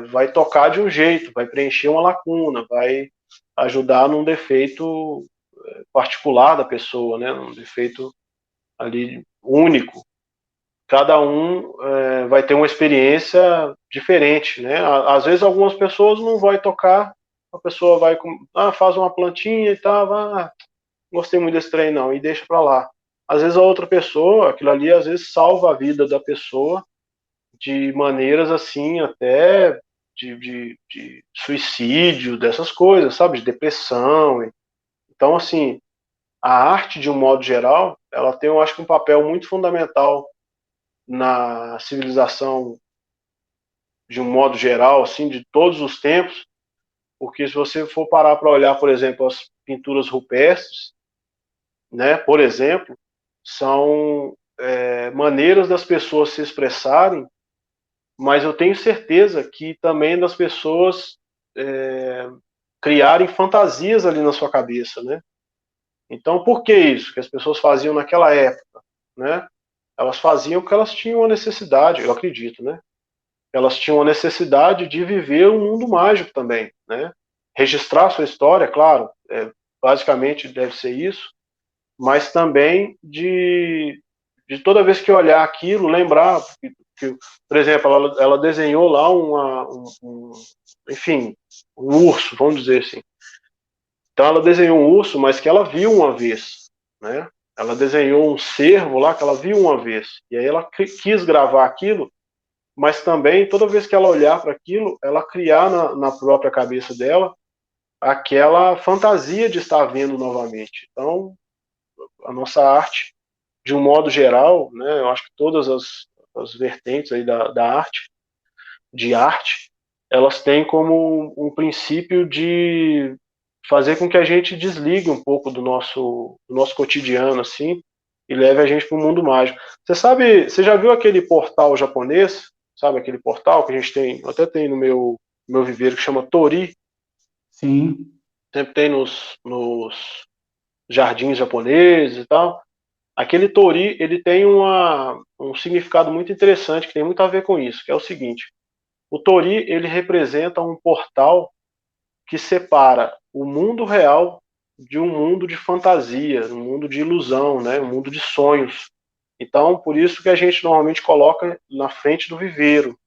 vai tocar de um jeito, vai preencher uma lacuna, vai ajudar num defeito particular da pessoa, né? Um defeito ali único. Cada um vai ter uma experiência diferente, né? Às vezes algumas pessoas não vai tocar, a pessoa vai faz uma plantinha e tal, gostei muito desse trem não, e deixa para lá. Às vezes a outra pessoa, aquilo ali às vezes salva a vida da pessoa de maneiras assim, até de suicídio, dessas coisas, sabe? De depressão. Então, assim, a arte, de um modo geral, ela tem, eu acho que, um papel muito fundamental na civilização, de um modo geral, assim, de todos os tempos, porque se você for parar para olhar, por exemplo, as pinturas rupestres, né, por exemplo, são maneiras das pessoas se expressarem, mas eu tenho certeza que também das pessoas criarem fantasias ali na sua cabeça, né? Então, por que isso que as pessoas faziam naquela época, né? Elas faziam porque elas tinham a necessidade, eu acredito, né? Elas tinham a necessidade de viver um mundo mágico também, né? Registrar sua história, claro, basicamente deve ser isso, mas também de toda vez que eu olhar aquilo, lembrar que, por exemplo, ela desenhou lá enfim, um urso, vamos dizer assim. Então ela desenhou um urso, mas que ela viu uma vez, né? Ela desenhou um cervo lá que ela viu uma vez. E aí ela quis gravar aquilo, mas também toda vez que ela olhar para aquilo, ela criar na própria cabeça dela aquela fantasia de estar vendo novamente. Então, a nossa arte, de um modo geral, né, eu acho que todas as vertentes aí da arte, de arte, elas têm como um princípio de fazer com que a gente desligue um pouco do nosso cotidiano, assim, e leve a gente para o mundo mágico. Você sabe, você já viu aquele portal japonês? Sabe aquele portal que a gente tem, até tem no meu viveiro, que chama Tori? Sim. Sempre tem nos jardins japoneses e tal. Aquele Tori, ele tem um significado muito interessante, que tem muito a ver com isso, que é o seguinte: o Tori, ele representa um portal que separa o mundo real de um mundo de fantasia, um mundo de ilusão, né? Um mundo de sonhos. Então, por isso que a gente normalmente coloca na frente do viveiro,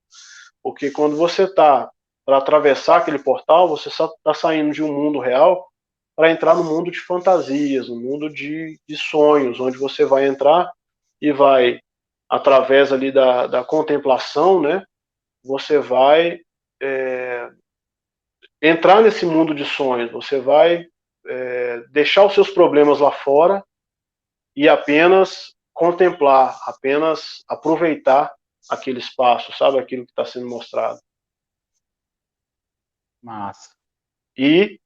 porque quando você está para atravessar aquele portal, você está saindo de um mundo real para entrar no mundo de fantasias, no mundo de sonhos, onde você vai entrar e vai, através ali da contemplação, né? Você vai é, entrar nesse mundo de sonhos, você vai deixar os seus problemas lá fora e apenas contemplar, apenas aproveitar aquele espaço, sabe? Aquilo que está sendo mostrado. Massa. E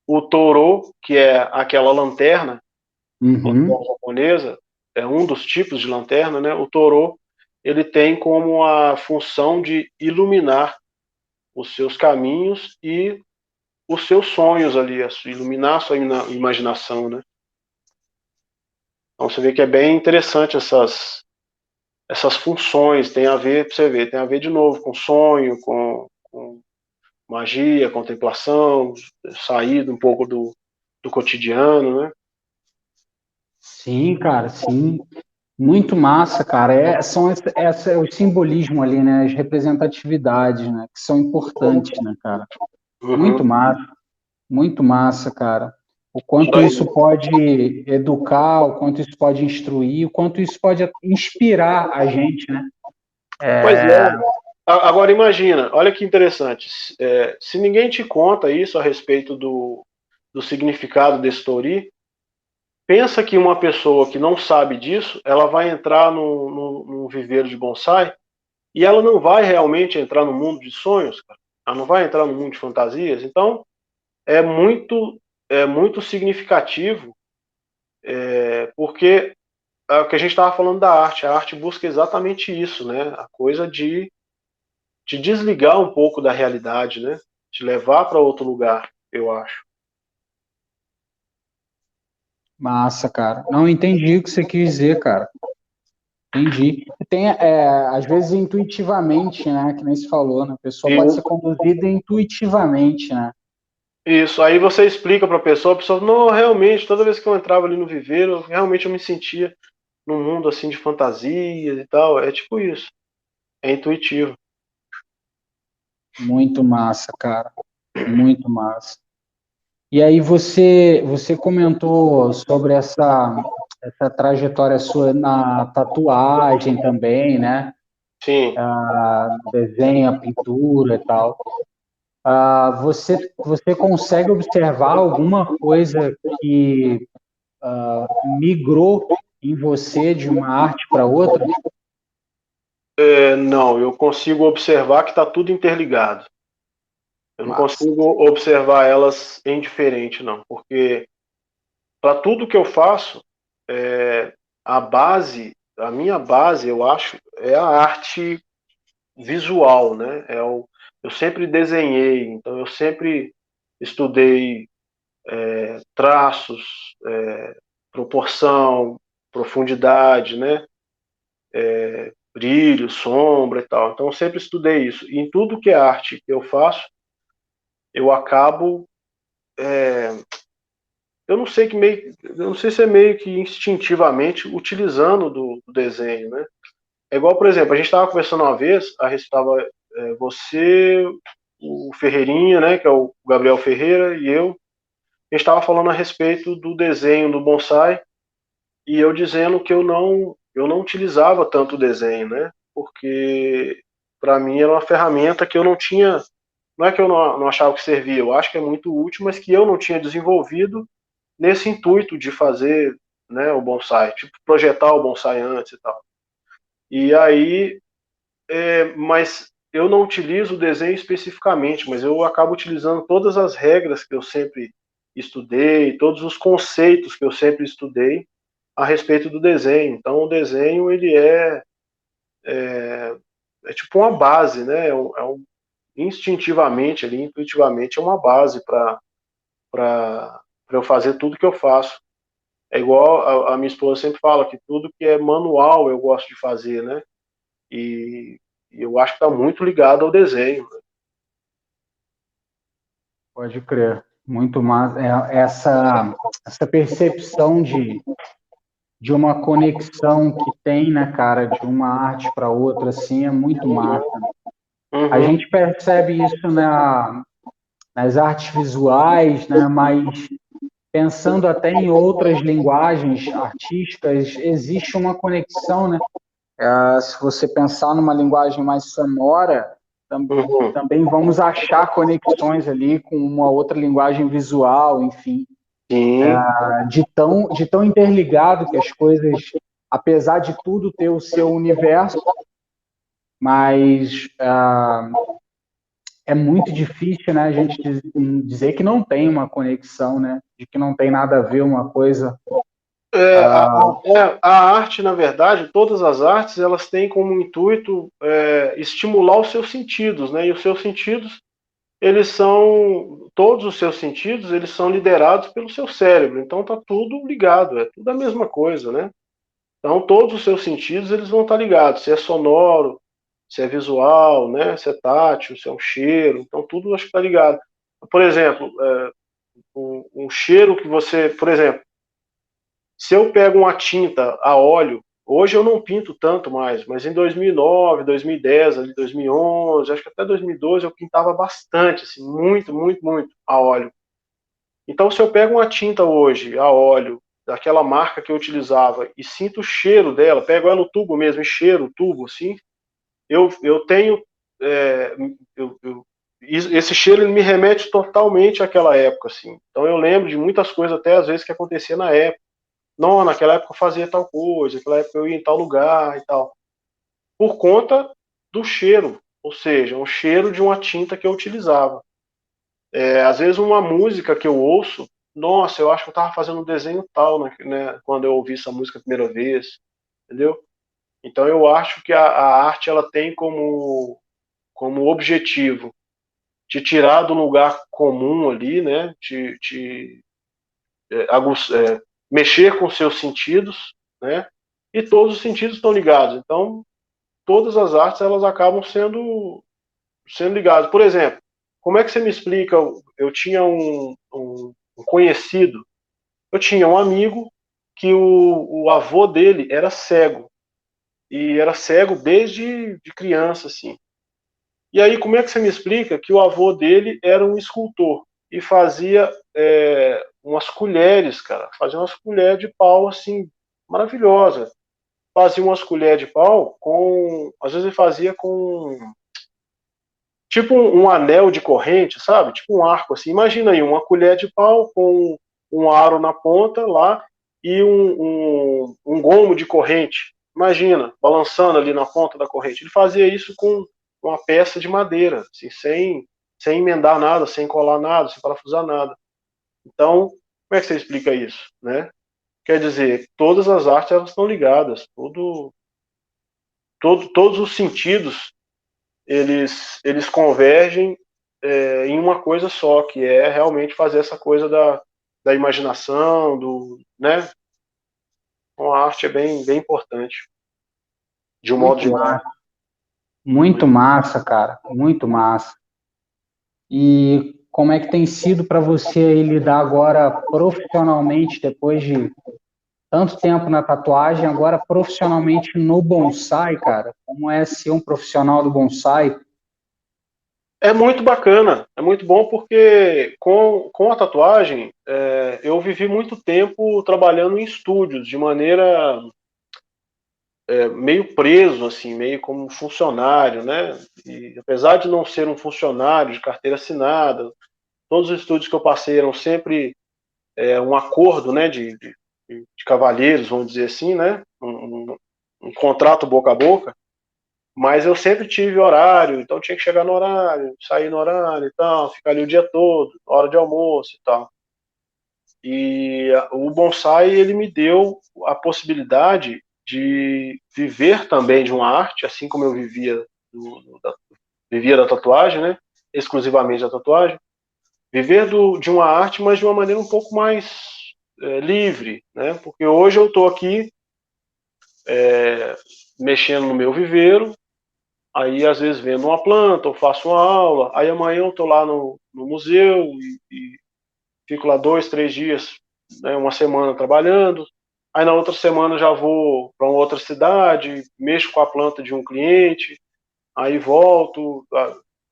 o Toro, que é aquela lanterna, Uhum. japonesa, é um dos tipos de lanterna, né? O Toro, ele tem como a função de iluminar os seus caminhos e os seus sonhos ali, iluminar a sua imaginação, né? Então você vê que é bem interessante essas funções, tem a ver, pra você ver, tem a ver de novo com sonho, com magia, contemplação, saída um pouco do cotidiano, né? Sim, cara, sim. Muito massa, cara. São o simbolismo ali, né? As representatividades, né? Que são importantes, né, cara? Muito Uhum. massa, muito massa, cara. O Isso quanto aí. isso pode educar, o quanto isso pode instruir, o quanto isso pode inspirar a gente, né? Pois é. Agora imagina, olha que interessante. Se ninguém te conta isso a respeito do significado desse Tori, pensa que uma pessoa que não sabe disso, ela vai entrar num viveiro de bonsai e ela não vai realmente entrar no mundo de sonhos, cara. Ela não vai entrar no mundo de fantasias. Então, é muito, é muito significativo, porque é o que a gente estava falando da arte. A arte busca exatamente isso, né? A coisa de desligar um pouco da realidade, né? De levar para outro lugar, eu acho. Massa, cara. Não entendi o que você quis dizer, cara. Entendi. Tem, às vezes, intuitivamente, né? Que nem se falou, né? A pessoa pode ser E conduzida intuitivamente, né? isso, aí você explica para a pessoa, não, realmente, toda vez que eu entrava ali no viveiro, realmente eu me sentia num mundo assim de fantasias e tal. É tipo isso. É intuitivo. Muito massa, cara. Muito massa. E aí você comentou sobre essa trajetória sua na tatuagem também, né? Sim. Desenho, a pintura e tal. Você consegue observar alguma coisa que migrou em você de uma arte para outra? Não, eu consigo observar que está tudo interligado. Eu não Massa. consigo observar elas em diferente, não. Porque para tudo que eu faço, a minha base, eu acho, é a arte visual, né? Eu sempre desenhei, então eu sempre estudei traços, proporção, profundidade, né? Brilho, sombra e tal. Então eu sempre estudei isso. E em tudo que é arte que eu faço, eu acabo eu não sei eu não sei se é meio que instintivamente utilizando do desenho, né? É igual, por exemplo, a gente estava conversando uma vez, estava você, o Ferreirinha, né, que é o Gabriel Ferreira, e eu, a gente estava falando a respeito do desenho do bonsai, e eu dizendo que eu não utilizava tanto o desenho, né? Porque para mim era uma ferramenta que eu não tinha, não é que eu não achava que servia, eu acho que é muito útil, mas que eu não tinha desenvolvido nesse intuito de fazer, né, o bonsai, tipo projetar o bonsai antes e tal. E aí, mas eu não utilizo o desenho especificamente, mas eu acabo utilizando todas as regras que eu sempre estudei, todos os conceitos que eu sempre estudei a respeito do desenho. Então, o desenho ele é tipo uma base, né? Instintivamente, ali, intuitivamente, é uma base para eu fazer tudo que eu faço. É igual a minha esposa sempre fala que tudo que é manual eu gosto de fazer, né? E, e eu acho que está muito ligado ao desenho. Pode crer. Muito mais. Essa percepção de uma conexão que tem, né, cara, de uma arte para outra, assim, é muito massa. A Uhum. gente percebe isso nas artes visuais, né, mas pensando até em outras linguagens artísticas, existe uma conexão, né? Se você pensar numa linguagem mais sonora, Uhum. também vamos achar conexões ali com uma outra linguagem visual, enfim, Sim. de tão interligado que as coisas, apesar de tudo ter o seu universo, mas é muito difícil, né, a gente dizer que não tem uma conexão, né, de que não tem nada a ver uma coisa. A arte, na verdade, todas as artes, elas têm como intuito estimular os seus sentidos, né? E os seus sentidos, todos os seus sentidos, eles são liderados pelo seu cérebro. Então tá tudo ligado, é tudo a mesma coisa, né? Então todos os seus sentidos, eles vão estar ligados. Se é sonoro, se é visual, né? Se é tátil, se é um cheiro. Então tudo acho que está ligado. Por exemplo, um cheiro que você, por exemplo, se eu pego uma tinta a óleo, hoje eu não pinto tanto mais, mas em 2009, 2010, ali 2011, acho que até 2012 eu pintava bastante, assim, muito, muito, muito a óleo. Então, se eu pego uma tinta hoje a óleo, daquela marca que eu utilizava, e sinto o cheiro dela, pego ela no tubo mesmo, e cheiro o tubo, assim, eu tenho. É, esse cheiro ele me remete totalmente àquela época, assim. Então eu lembro de muitas coisas, até às vezes, que acontecia na época. Não, naquela época eu fazia tal coisa, naquela época eu ia em tal lugar e tal. Por conta do cheiro, ou seja, um cheiro de uma tinta que eu utilizava. Às vezes uma música que eu ouço, nossa, eu acho que eu estava fazendo um desenho tal, né, quando eu ouvi essa música a primeira vez, entendeu? Então eu acho que a arte ela tem como objetivo te tirar do lugar comum ali, né, mexer com seus sentidos, né, e todos os sentidos estão ligados. Então, todas as artes elas acabam sendo ligadas. Por exemplo, como é que você me explica? Eu tinha um conhecido, eu tinha um amigo que o avô dele era cego e era cego desde de criança, assim. E aí, como é que você me explica que o avô dele era um escultor e fazia umas colheres, cara, fazia umas colheres de pau assim maravilhosa, fazia umas colheres de pau às vezes ele fazia com tipo um anel de corrente, sabe? Tipo um arco assim. Imagina aí uma colher de pau com um aro na ponta lá e um gomo de corrente. Imagina, balançando ali na ponta da corrente. Ele fazia isso com uma peça de madeira, assim, sem emendar nada, sem colar nada, sem parafusar nada. Então, como é que você explica isso, né? Quer dizer, todas as artes elas estão ligadas, todos os sentidos eles convergem em uma coisa só, que é realmente fazer essa coisa da imaginação, né? Então, a arte é bem, bem importante, de um modo Muito geral. massa, muito massa, cara, muito massa. E como é que tem sido para você aí lidar agora profissionalmente, depois de tanto tempo na tatuagem, agora profissionalmente no bonsai, cara? Como é ser um profissional do bonsai? É muito bacana, é muito bom porque com a tatuagem eu vivi muito tempo trabalhando em estúdios de maneira meio preso, assim, meio como funcionário, né? E apesar de não ser um funcionário de carteira assinada, todos os estúdios que eu passei eram sempre um acordo, né, de cavalheiros, vamos dizer assim, né? Um contrato boca a boca. Mas eu sempre tive horário, então tinha que chegar no horário, sair no horário e tal, ficar ali o dia todo, hora de almoço e tal. E o bonsai, ele me deu a possibilidade de viver também de uma arte, assim como eu vivia da tatuagem, né? Exclusivamente da tatuagem. Viver de uma arte, mas de uma maneira um pouco mais livre, né? Porque hoje eu estou aqui mexendo no meu viveiro, aí às vezes vendo uma planta, ou faço uma aula, aí amanhã eu estou lá no museu e fico lá 2, 3 dias, né, uma semana trabalhando, aí na outra semana já vou para uma outra cidade, mexo com a planta de um cliente, aí volto,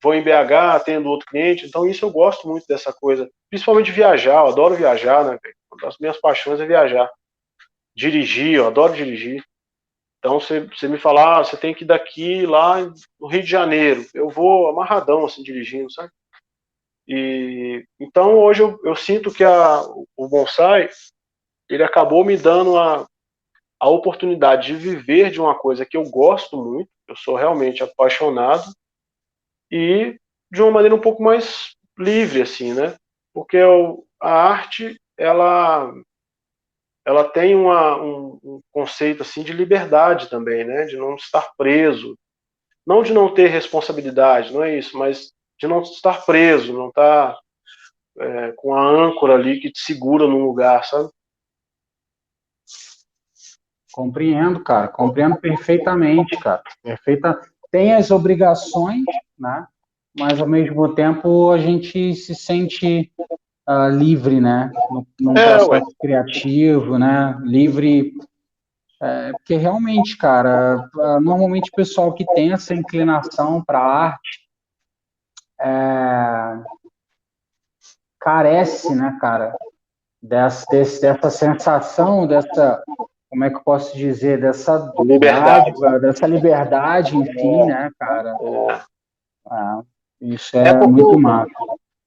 vou em BH, atendo outro cliente, então isso eu gosto muito dessa coisa, principalmente viajar, eu adoro viajar, né? Uma das minhas paixões é viajar, dirigir, eu adoro dirigir. Então, você me falar, você tem que ir daqui lá no Rio de Janeiro. Eu vou amarradão, assim, dirigindo, sabe? E, então, hoje eu sinto que o bonsai, ele acabou me dando a oportunidade de viver de uma coisa que eu gosto muito, eu sou realmente apaixonado, e de uma maneira um pouco mais livre, assim, né? Porque a arte, ela tem um conceito, assim, de liberdade também, né? De não estar preso. Não de não ter responsabilidade, não é isso, mas de não estar preso, não estar com a âncora ali que te segura num lugar, sabe? Compreendo, cara, compreendo perfeitamente, cara. Perfeita. Tem as obrigações, né? Mas ao mesmo tempo a gente se sente livre, né? Num Ué. processo criativo, né? Livre, porque realmente, cara, normalmente o pessoal que tem essa inclinação para a arte carece, né, cara, dessa sensação, como é que eu posso dizer, dessa Liberdade. dádiva, dessa liberdade, enfim, né, cara? Ah, isso É é porque muito massa.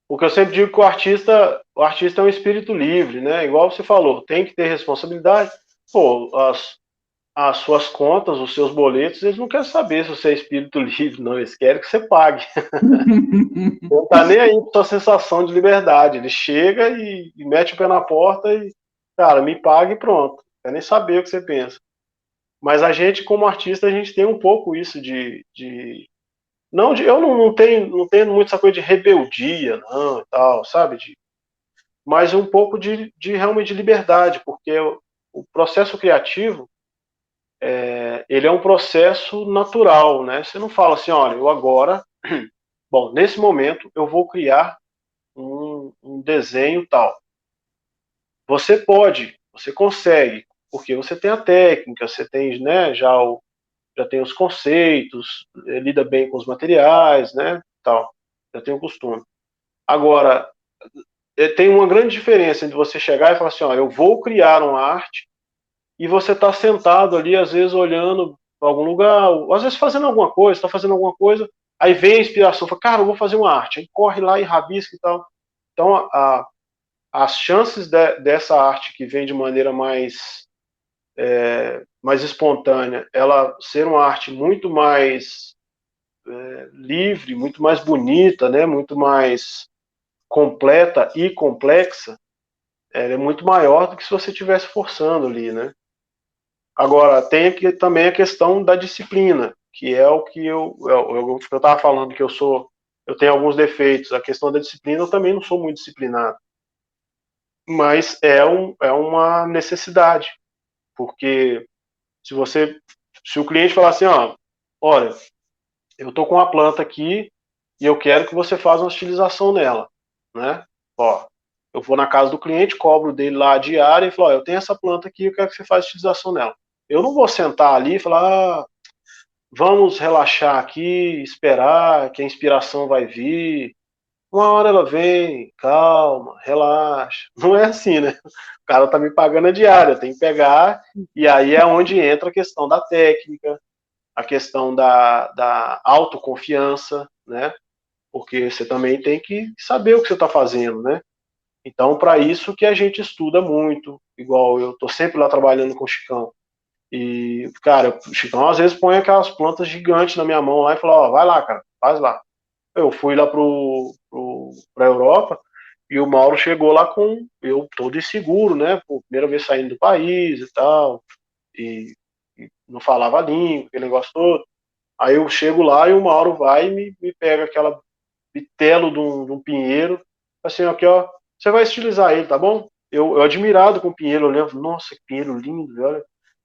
eu sempre digo que o artista é um espírito livre, né? Igual você falou, tem que ter responsabilidade. Pô, as suas contas, os seus boletos, eles não querem saber se você é espírito livre, não. Eles querem que você pague. Não tá nem aí com a sensação de liberdade. Ele chega e mete o pé na porta e, cara, me paga e pronto. Não quer nem saber o que você pensa. Mas a gente, como artista, a gente tem um pouco isso não, eu não tenho muito essa coisa de rebeldia, não, e tal, sabe? Mas um pouco de realmente de liberdade, porque o processo criativo, ele é um processo natural, né? Você não fala assim, olha, eu agora, bom, nesse momento eu vou criar um desenho tal. Você pode, você consegue, porque você tem a técnica, você tem, né, já tem os conceitos, lida bem com os materiais, né, tal, já tem o costume. Agora, tem uma grande diferença entre você chegar e falar assim, olha, eu vou criar uma arte, e você está sentado ali, às vezes olhando para algum lugar, ou às vezes fazendo alguma coisa, está fazendo alguma coisa, aí vem a inspiração, fala, cara, eu vou fazer uma arte, aí corre lá e rabisca e tal. Então, as chances dessa arte que vem de maneira mais espontânea, ela ser uma arte muito mais livre, muito mais bonita, né, muito mais completa e complexa, ela é muito maior do que se você estivesse forçando ali, né? Agora, tem aqui também a questão da disciplina, que é o que eu estava falando, que eu tenho alguns defeitos. A questão da disciplina, eu também não sou muito disciplinado. Mas é uma necessidade, porque se o cliente falar assim, ó, olha, eu estou com uma planta aqui e eu quero que você faça uma estilização nela. né? Ó, eu vou na casa do cliente, cobro dele lá a diária e falo, ó, eu tenho essa planta aqui, eu quero que você faça utilização nela. Eu não vou sentar ali e falar, vamos relaxar aqui, esperar que a inspiração vai vir. Uma hora ela vem, calma, relaxa. Não é assim, né? O cara tá me pagando a diária, tem que pegar, e aí é onde entra a questão da técnica, a questão da autoconfiança, né? Porque você também tem que saber o que você está fazendo, né? Então, para isso que a gente estuda muito, igual eu tô sempre lá trabalhando com o Chicão. E, cara, o Chicão às vezes põe aquelas plantas gigantes na minha mão lá e fala, ó, vai lá, cara, faz lá. Eu fui lá pra Europa e o Mauro chegou lá com eu todo inseguro, né? Por primeira vez saindo do país e tal, e não falava a língua, aquele negócio todo. Aí eu chego lá e o Mauro vai e me pega aquela bitelo de um pinheiro, assim, aqui, ó, você vai estilizar ele, tá bom? Eu admirado com o pinheiro, olhando, nossa, que pinheiro lindo, olha o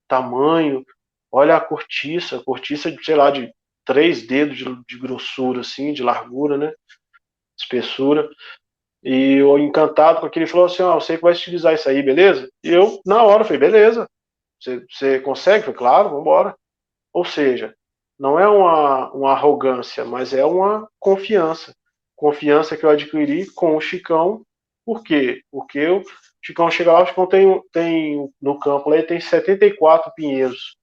tamanho, olha a cortiça de, sei lá, de 3 dedos de grossura, assim, de largura, né? Espessura. E eu encantado com aquilo, ele falou assim, ó, você que vai estilizar isso aí, beleza? E eu, na hora, falei, beleza. Você consegue? Falei, claro, vamos embora. Ou seja, não é uma arrogância, mas é uma confiança. Confiança que eu adquiri com o Chicão. Por quê? Porque o Chicão chega lá, o Chicão tem no campo lá, ele tem 74 pinheiros.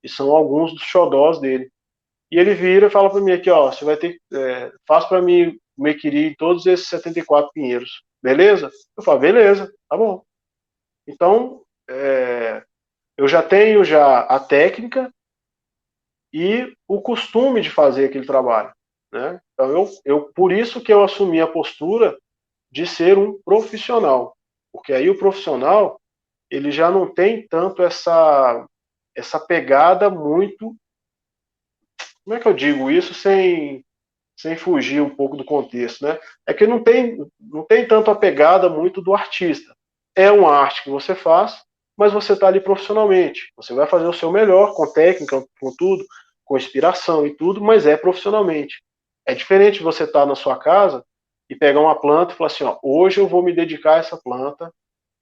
E são alguns dos xodós dele. E ele vira e fala para mim aqui, ó, você vai ter, faz para mim o mequiri todos esses 74 pinheiros. Beleza? Eu falo, beleza, tá bom. Então, eu já tenho a técnica e o costume de fazer aquele trabalho, né? Então, por isso que eu assumi a postura de ser um profissional. Porque aí o profissional, ele já não tem tanto essa pegada muito... Como é que eu digo isso sem fugir um pouco do contexto, né? É que não tem tanto a pegada muito do artista. É uma arte que você faz, mas você está ali profissionalmente. Você vai fazer o seu melhor, com técnica, com tudo, com inspiração e tudo, mas é profissionalmente. É diferente de você estar na sua casa e pegar uma planta e falar assim, ó, hoje eu vou me dedicar a essa planta,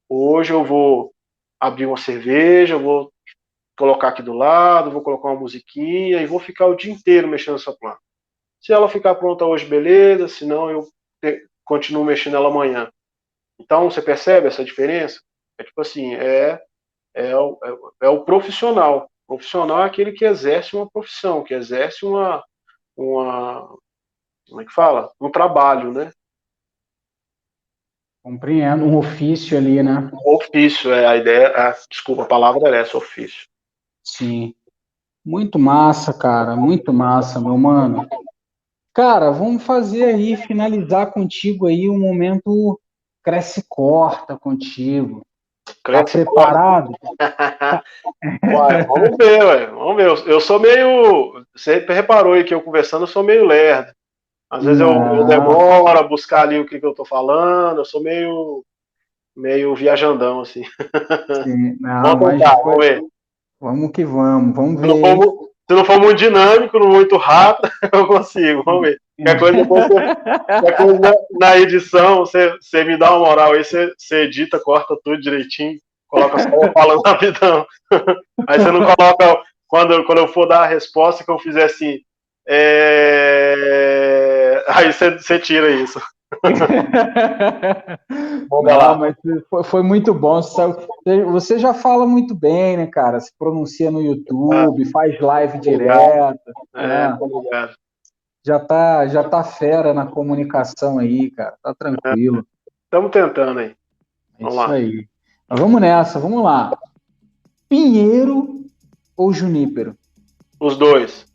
hoje eu vou abrir uma cerveja, eu vou colocar aqui do lado, vou colocar uma musiquinha e vou ficar o dia inteiro mexendo nessa planta. Se ela ficar pronta hoje, beleza, senão eu continuo mexendo ela amanhã. Então, você percebe essa diferença? É tipo assim, é o profissional. O profissional é aquele que exerce uma profissão, que exerce como é que fala? Um trabalho, né? Compreendo, um ofício ali, né? Ofício, a ideia, desculpa, a palavra é essa, ofício. Sim. Muito massa, cara, muito massa, meu mano. Cara, vamos fazer aí, finalizar contigo aí um momento cresce e corta contigo. Tá Cresce preparado? Uai, vamos ver, ué. Vamos ver. Eu sou meio. Você reparou aí que eu conversando, eu sou meio lerdo. Às vezes eu Não, demoro a buscar ali o que eu tô falando, eu sou meio viajandão, assim. sim, não, Vamos mas tentar, vamos ver. vamos que vamos Se não ver, for, hein? se não for muito dinâmico, não muito rápido, eu consigo, vamos ver. Qualquer coisa, depois qualquer coisa na edição, você me dá uma moral aí, você edita, corta tudo direitinho, coloca só eu falando rapidão. Aí você não coloca, quando eu for dar a resposta, que eu fizer assim, aí você tira isso. Vamos lá. Não, mas foi muito bom. Você já fala muito bem, né, cara? Se pronuncia no YouTube, faz live direto, né? Obrigado. Já tá fera na comunicação aí, cara. Tá tranquilo. Estamos tentando aí. É Vamos isso lá. aí. Mas vamos nessa, vamos lá. Pinheiro ou Junípero? Os dois.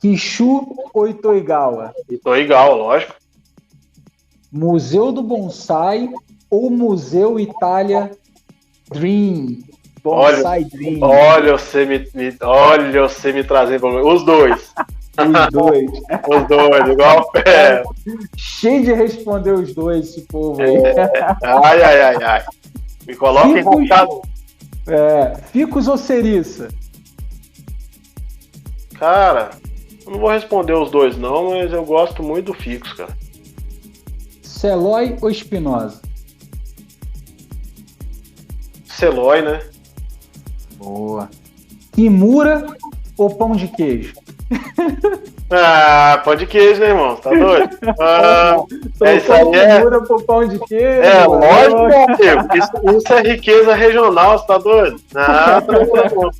Kishu ou Itoigawa? Itoigawa, lógico. Museu do Bonsai ou Museu Itália Dream? Bonsai Dream. Olha você me trazendo problema. Os dois. Os dois. Os dois, igual pé. Cheio de responder os dois, esse povo aí. Ai. Me coloca enrolado. Ficus ou Ceriça? Cara, eu não vou responder os dois não, mas eu gosto muito do Ficus, cara. Celói ou Espinosa? Celói, né? Boa. Kimura ou pão de queijo? Ah, pão de queijo, né, irmão? Tá doido? Isso aí Kimura pro pão de queijo. Lógico, meu amigo. Isso é riqueza regional, você tá doido? Não.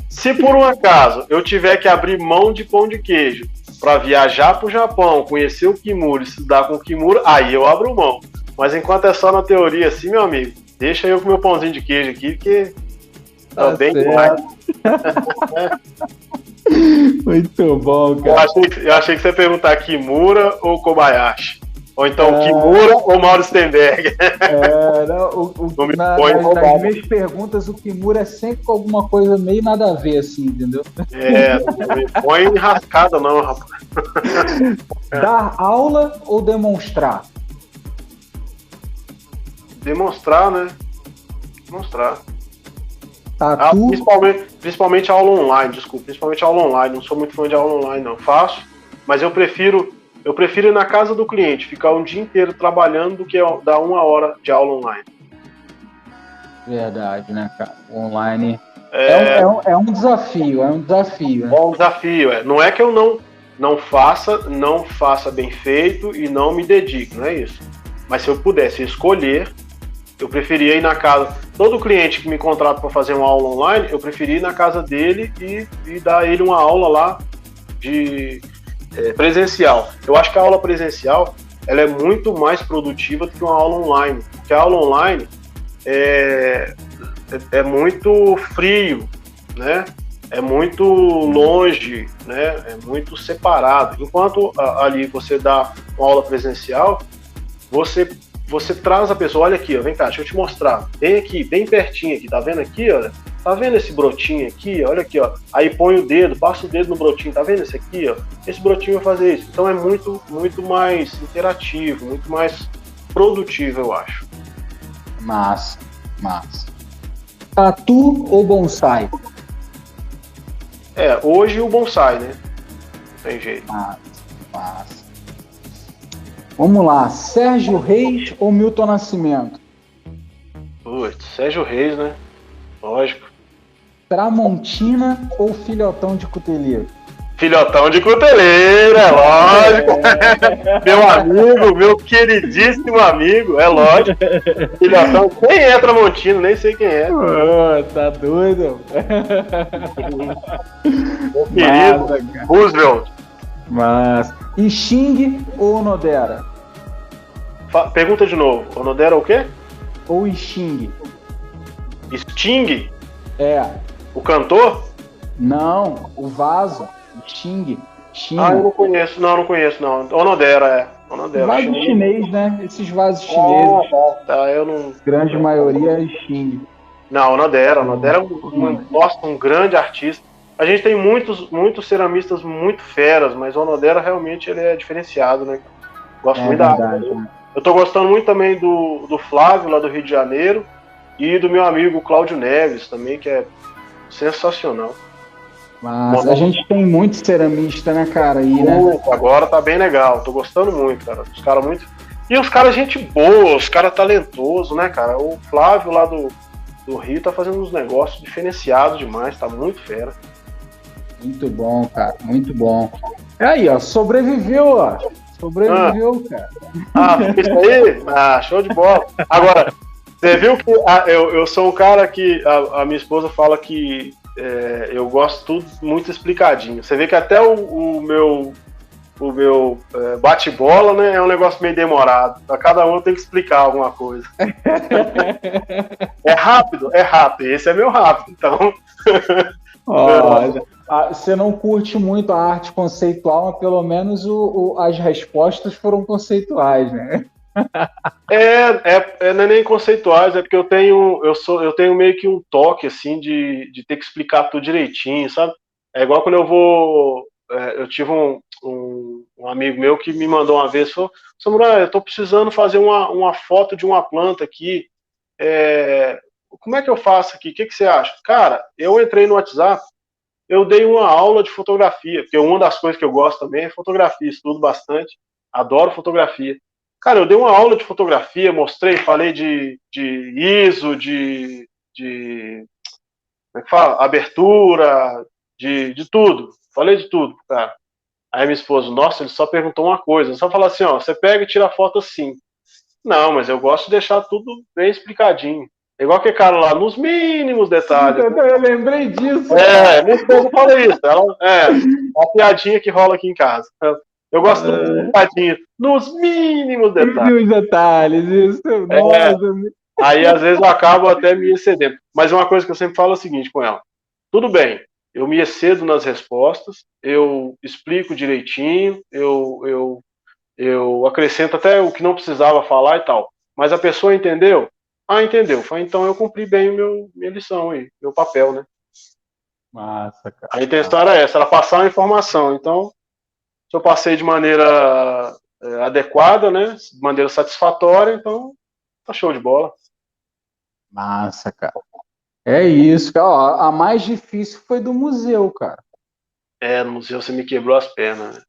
Se por um acaso eu tiver que abrir mão de pão de queijo para viajar pro Japão, conhecer o Kimura, estudar com o Kimura, aí eu abro mão. Mas enquanto é só na teoria assim, meu amigo, deixa eu com meu pãozinho de queijo aqui, que tá bem demais. Muito bom, cara. Eu achei que você ia perguntar Kimura ou Kobayashi. Ou então Kimura ou Mauro Stenberg. Nas minhas perguntas, o Kimura é sempre com alguma coisa meio nada a ver, assim, entendeu? Não me põe enrascada não, rapaz. Dar aula ou demonstrar? Demonstrar, né? Demonstrar. Tatu? Principalmente aula online, desculpa. Principalmente aula online. Não sou muito fã de aula online, não. Faço, mas eu prefiro ir na casa do cliente, ficar um dia inteiro trabalhando do que dar 1 hora de aula online. Verdade, né, cara? Online é um desafio, né? É um desafio, Não é que eu não faça bem feito e não me dedique, não é isso. Mas se eu pudesse escolher, eu preferia ir na casa. Todo cliente que me contrata para fazer uma aula online, eu preferia ir na casa dele e dar a ele uma aula lá de presencial. Eu acho que a aula presencial ela é muito mais produtiva do que uma aula online. Porque a aula online é muito frio, né? É muito longe, né? É muito separado. Enquanto ali você dá uma aula presencial, você traz a pessoa, olha aqui, ó, vem cá, deixa eu te mostrar. Bem aqui, bem pertinho aqui, tá vendo aqui, olha? Tá vendo esse brotinho aqui? Olha aqui, ó. Aí põe o dedo, passa o dedo no brotinho, tá vendo esse aqui, ó? Esse brotinho vai fazer isso. Então é muito, muito mais interativo, muito mais produtivo, eu acho. Massa. Tatu ou bonsai? Hoje o bonsai, né? Não tem jeito. Massa. Vamos lá, Sérgio Reis ou Milton Nascimento? Putz, Sérgio Reis, né? Lógico. Tramontina ou filhotão de cuteleiro? Filhotão de cuteleiro, é lógico. Meu amigo, meu queridíssimo amigo, é lógico. Filhotão, quem é Tramontina? Nem sei quem é. Tá doido? Meu querido Roosevelt. Mas e Xing ou Onodera? Pergunta de novo. Onodera o quê? Ou Xing? Sting? O cantor? Não, o vaso. Xing. Eu não conheço. Não conheço, não. Onodera, Onodera. Vaso chinês, né? Esses vasos chineses. Eu não... Grande maioria é Xing. Não, Onodera é um grande artista. A gente tem muitos ceramistas muito feras, mas o Onodera realmente ele é diferenciado, né? Gosto muito da arte. Eu tô gostando muito também do Flávio, lá do Rio de Janeiro, e do meu amigo Cláudio Neves também, que é sensacional. Mas a gente tem muito ceramista, né, cara? Né? Agora tá bem legal, tô gostando muito, cara. Os caras muito... E os caras gente boa, os caras talentosos, né, cara? O Flávio lá do Rio tá fazendo uns negócios diferenciados demais, tá muito fera. Muito bom, cara, muito bom. Aí, ó, sobreviveu, cara. Isso aí? Show de bola. Agora, você viu que eu sou um cara que a minha esposa fala que eu gosto tudo muito explicadinho. Você vê que até o meu bate-bola, né, é um negócio meio demorado. A cada um eu tenho que explicar alguma coisa. É rápido. Esse é meu rápido, então... Você não curte muito a arte conceitual, mas pelo menos as respostas foram conceituais, né? Não é nem conceituais, é porque eu tenho meio que um toque assim de ter que explicar tudo direitinho, sabe? É igual quando eu tive um amigo meu que me mandou uma vez, falou: Samurai, eu tô precisando fazer uma foto de uma planta aqui, como é que eu faço aqui? O que você acha? Cara, eu entrei no WhatsApp, eu dei uma aula de fotografia, porque uma das coisas que eu gosto também é fotografia, estudo bastante, adoro fotografia. Cara, eu dei uma aula de fotografia, mostrei, falei de ISO, como é que fala? Abertura, de tudo. Falei de tudo, cara. Aí minha esposa, nossa, ele só perguntou uma coisa. Só falar assim, ó, você pega e tira a foto assim. Não, mas eu gosto de deixar tudo bem explicadinho. É igual aquele cara lá, nos mínimos detalhes. Eu lembrei disso. Minha esposa fala isso. Uma piadinha que rola aqui em casa. Eu gosto tudo explicadinho, nos mínimos detalhes. Mínimos detalhes, isso. Nossa. Aí, às vezes, eu acabo até me excedendo. Mas uma coisa que eu sempre falo é o seguinte com ela. Tudo bem, eu me excedo nas respostas, eu explico direitinho, eu acrescento até o que não precisava falar e tal. Mas a pessoa entendeu? Ah, entendeu. Então eu cumpri bem minha lição aí, meu papel, né? Massa, cara. A intenção era essa, era passar a informação. Então, se eu passei de maneira adequada, né? De maneira satisfatória, então tá show de bola. Massa, cara. É isso, cara. Ó, a mais difícil foi do museu, cara. No museu você me quebrou as pernas, né?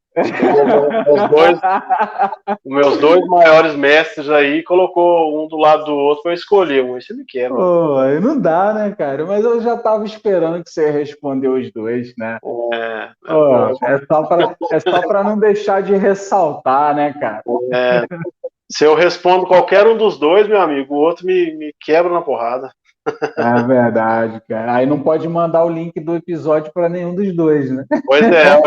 Meus dois maiores mestres aí colocou um do lado do outro para eu escolher um. Aí você me quebra. Pô, não dá, né, cara? Mas eu já tava esperando que você ia responder os dois, né? É só para não deixar de ressaltar, né, cara? Se eu respondo qualquer um dos dois, meu amigo, o outro me quebra na porrada. É verdade, cara. Aí não pode mandar o link do episódio para nenhum dos dois, né? Pois é.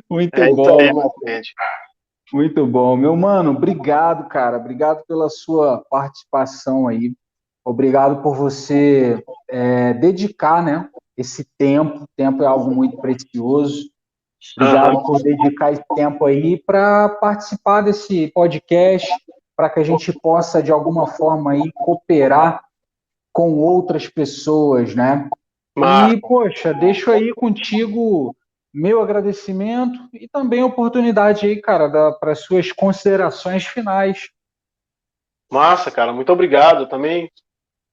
Muito bom. Isso aí, meu frente. Muito bom. Meu mano, obrigado, cara. Obrigado pela sua participação aí. Obrigado por você dedicar, né, esse tempo. O tempo é algo muito precioso. Obrigado por dedicar esse tempo aí para participar desse podcast, para que a gente possa, de alguma forma, aí, cooperar com outras pessoas, né? E, poxa, deixo aí contigo meu agradecimento e também a oportunidade aí, cara, para as suas considerações finais. Massa, cara, muito obrigado também.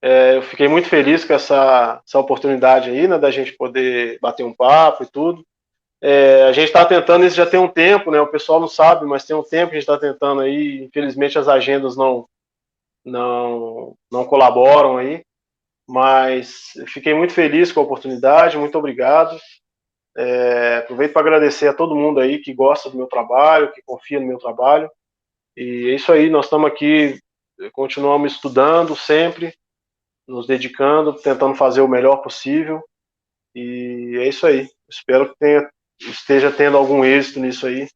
Eu fiquei muito feliz com essa oportunidade aí, né, da gente poder bater um papo e tudo. A gente está tentando isso já tem um tempo, né? O pessoal não sabe, mas tem um tempo que a gente está tentando aí. Infelizmente as agendas não colaboram aí. Mas fiquei muito feliz com a oportunidade, muito obrigado. Aproveito para agradecer a todo mundo aí que gosta do meu trabalho, que confia no meu trabalho. E é isso aí, nós estamos aqui, continuamos estudando sempre, nos dedicando, tentando fazer o melhor possível. E é isso aí. Espero que esteja tendo algum êxito nisso aí.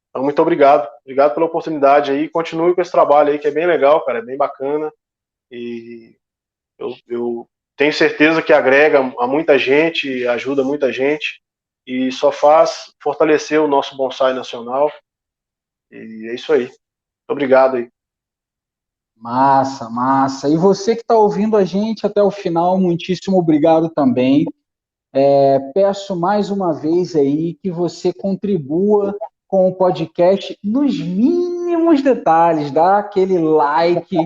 Então, muito obrigado. Obrigado pela oportunidade aí. Continue com esse trabalho aí, que é bem legal, cara, é bem bacana. E eu tenho certeza que agrega a muita gente, ajuda muita gente. E só faz fortalecer o nosso bonsai nacional. E é isso aí. Muito obrigado aí. Massa, massa. E você que está ouvindo a gente até o final, muitíssimo obrigado também. Peço mais uma vez aí que você contribua com o podcast nos mínimos detalhes, dá aquele like,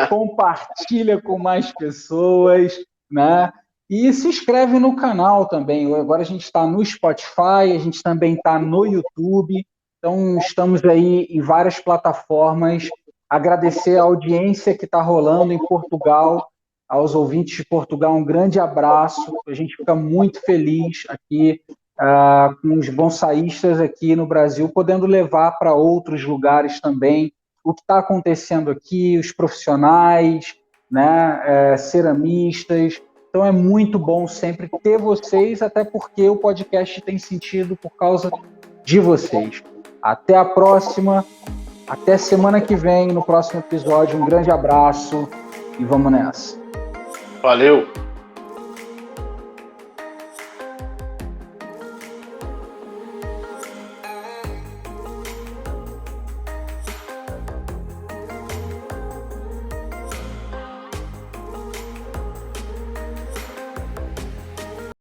compartilha com mais pessoas, né? E se inscreve no canal também. Agora a gente está no Spotify, a gente também está no YouTube, então estamos aí em várias plataformas. Agradecer a audiência que está rolando em Portugal, aos ouvintes de Portugal, um grande abraço. A gente fica muito feliz aqui com os bonsaístas aqui no Brasil, podendo levar para outros lugares também o que está acontecendo aqui, os profissionais, né, ceramistas. Então é muito bom sempre ter vocês, até porque o podcast tem sentido por causa de vocês. Até a próxima, até semana que vem, no próximo episódio. Um grande abraço e vamos nessa. Valeu!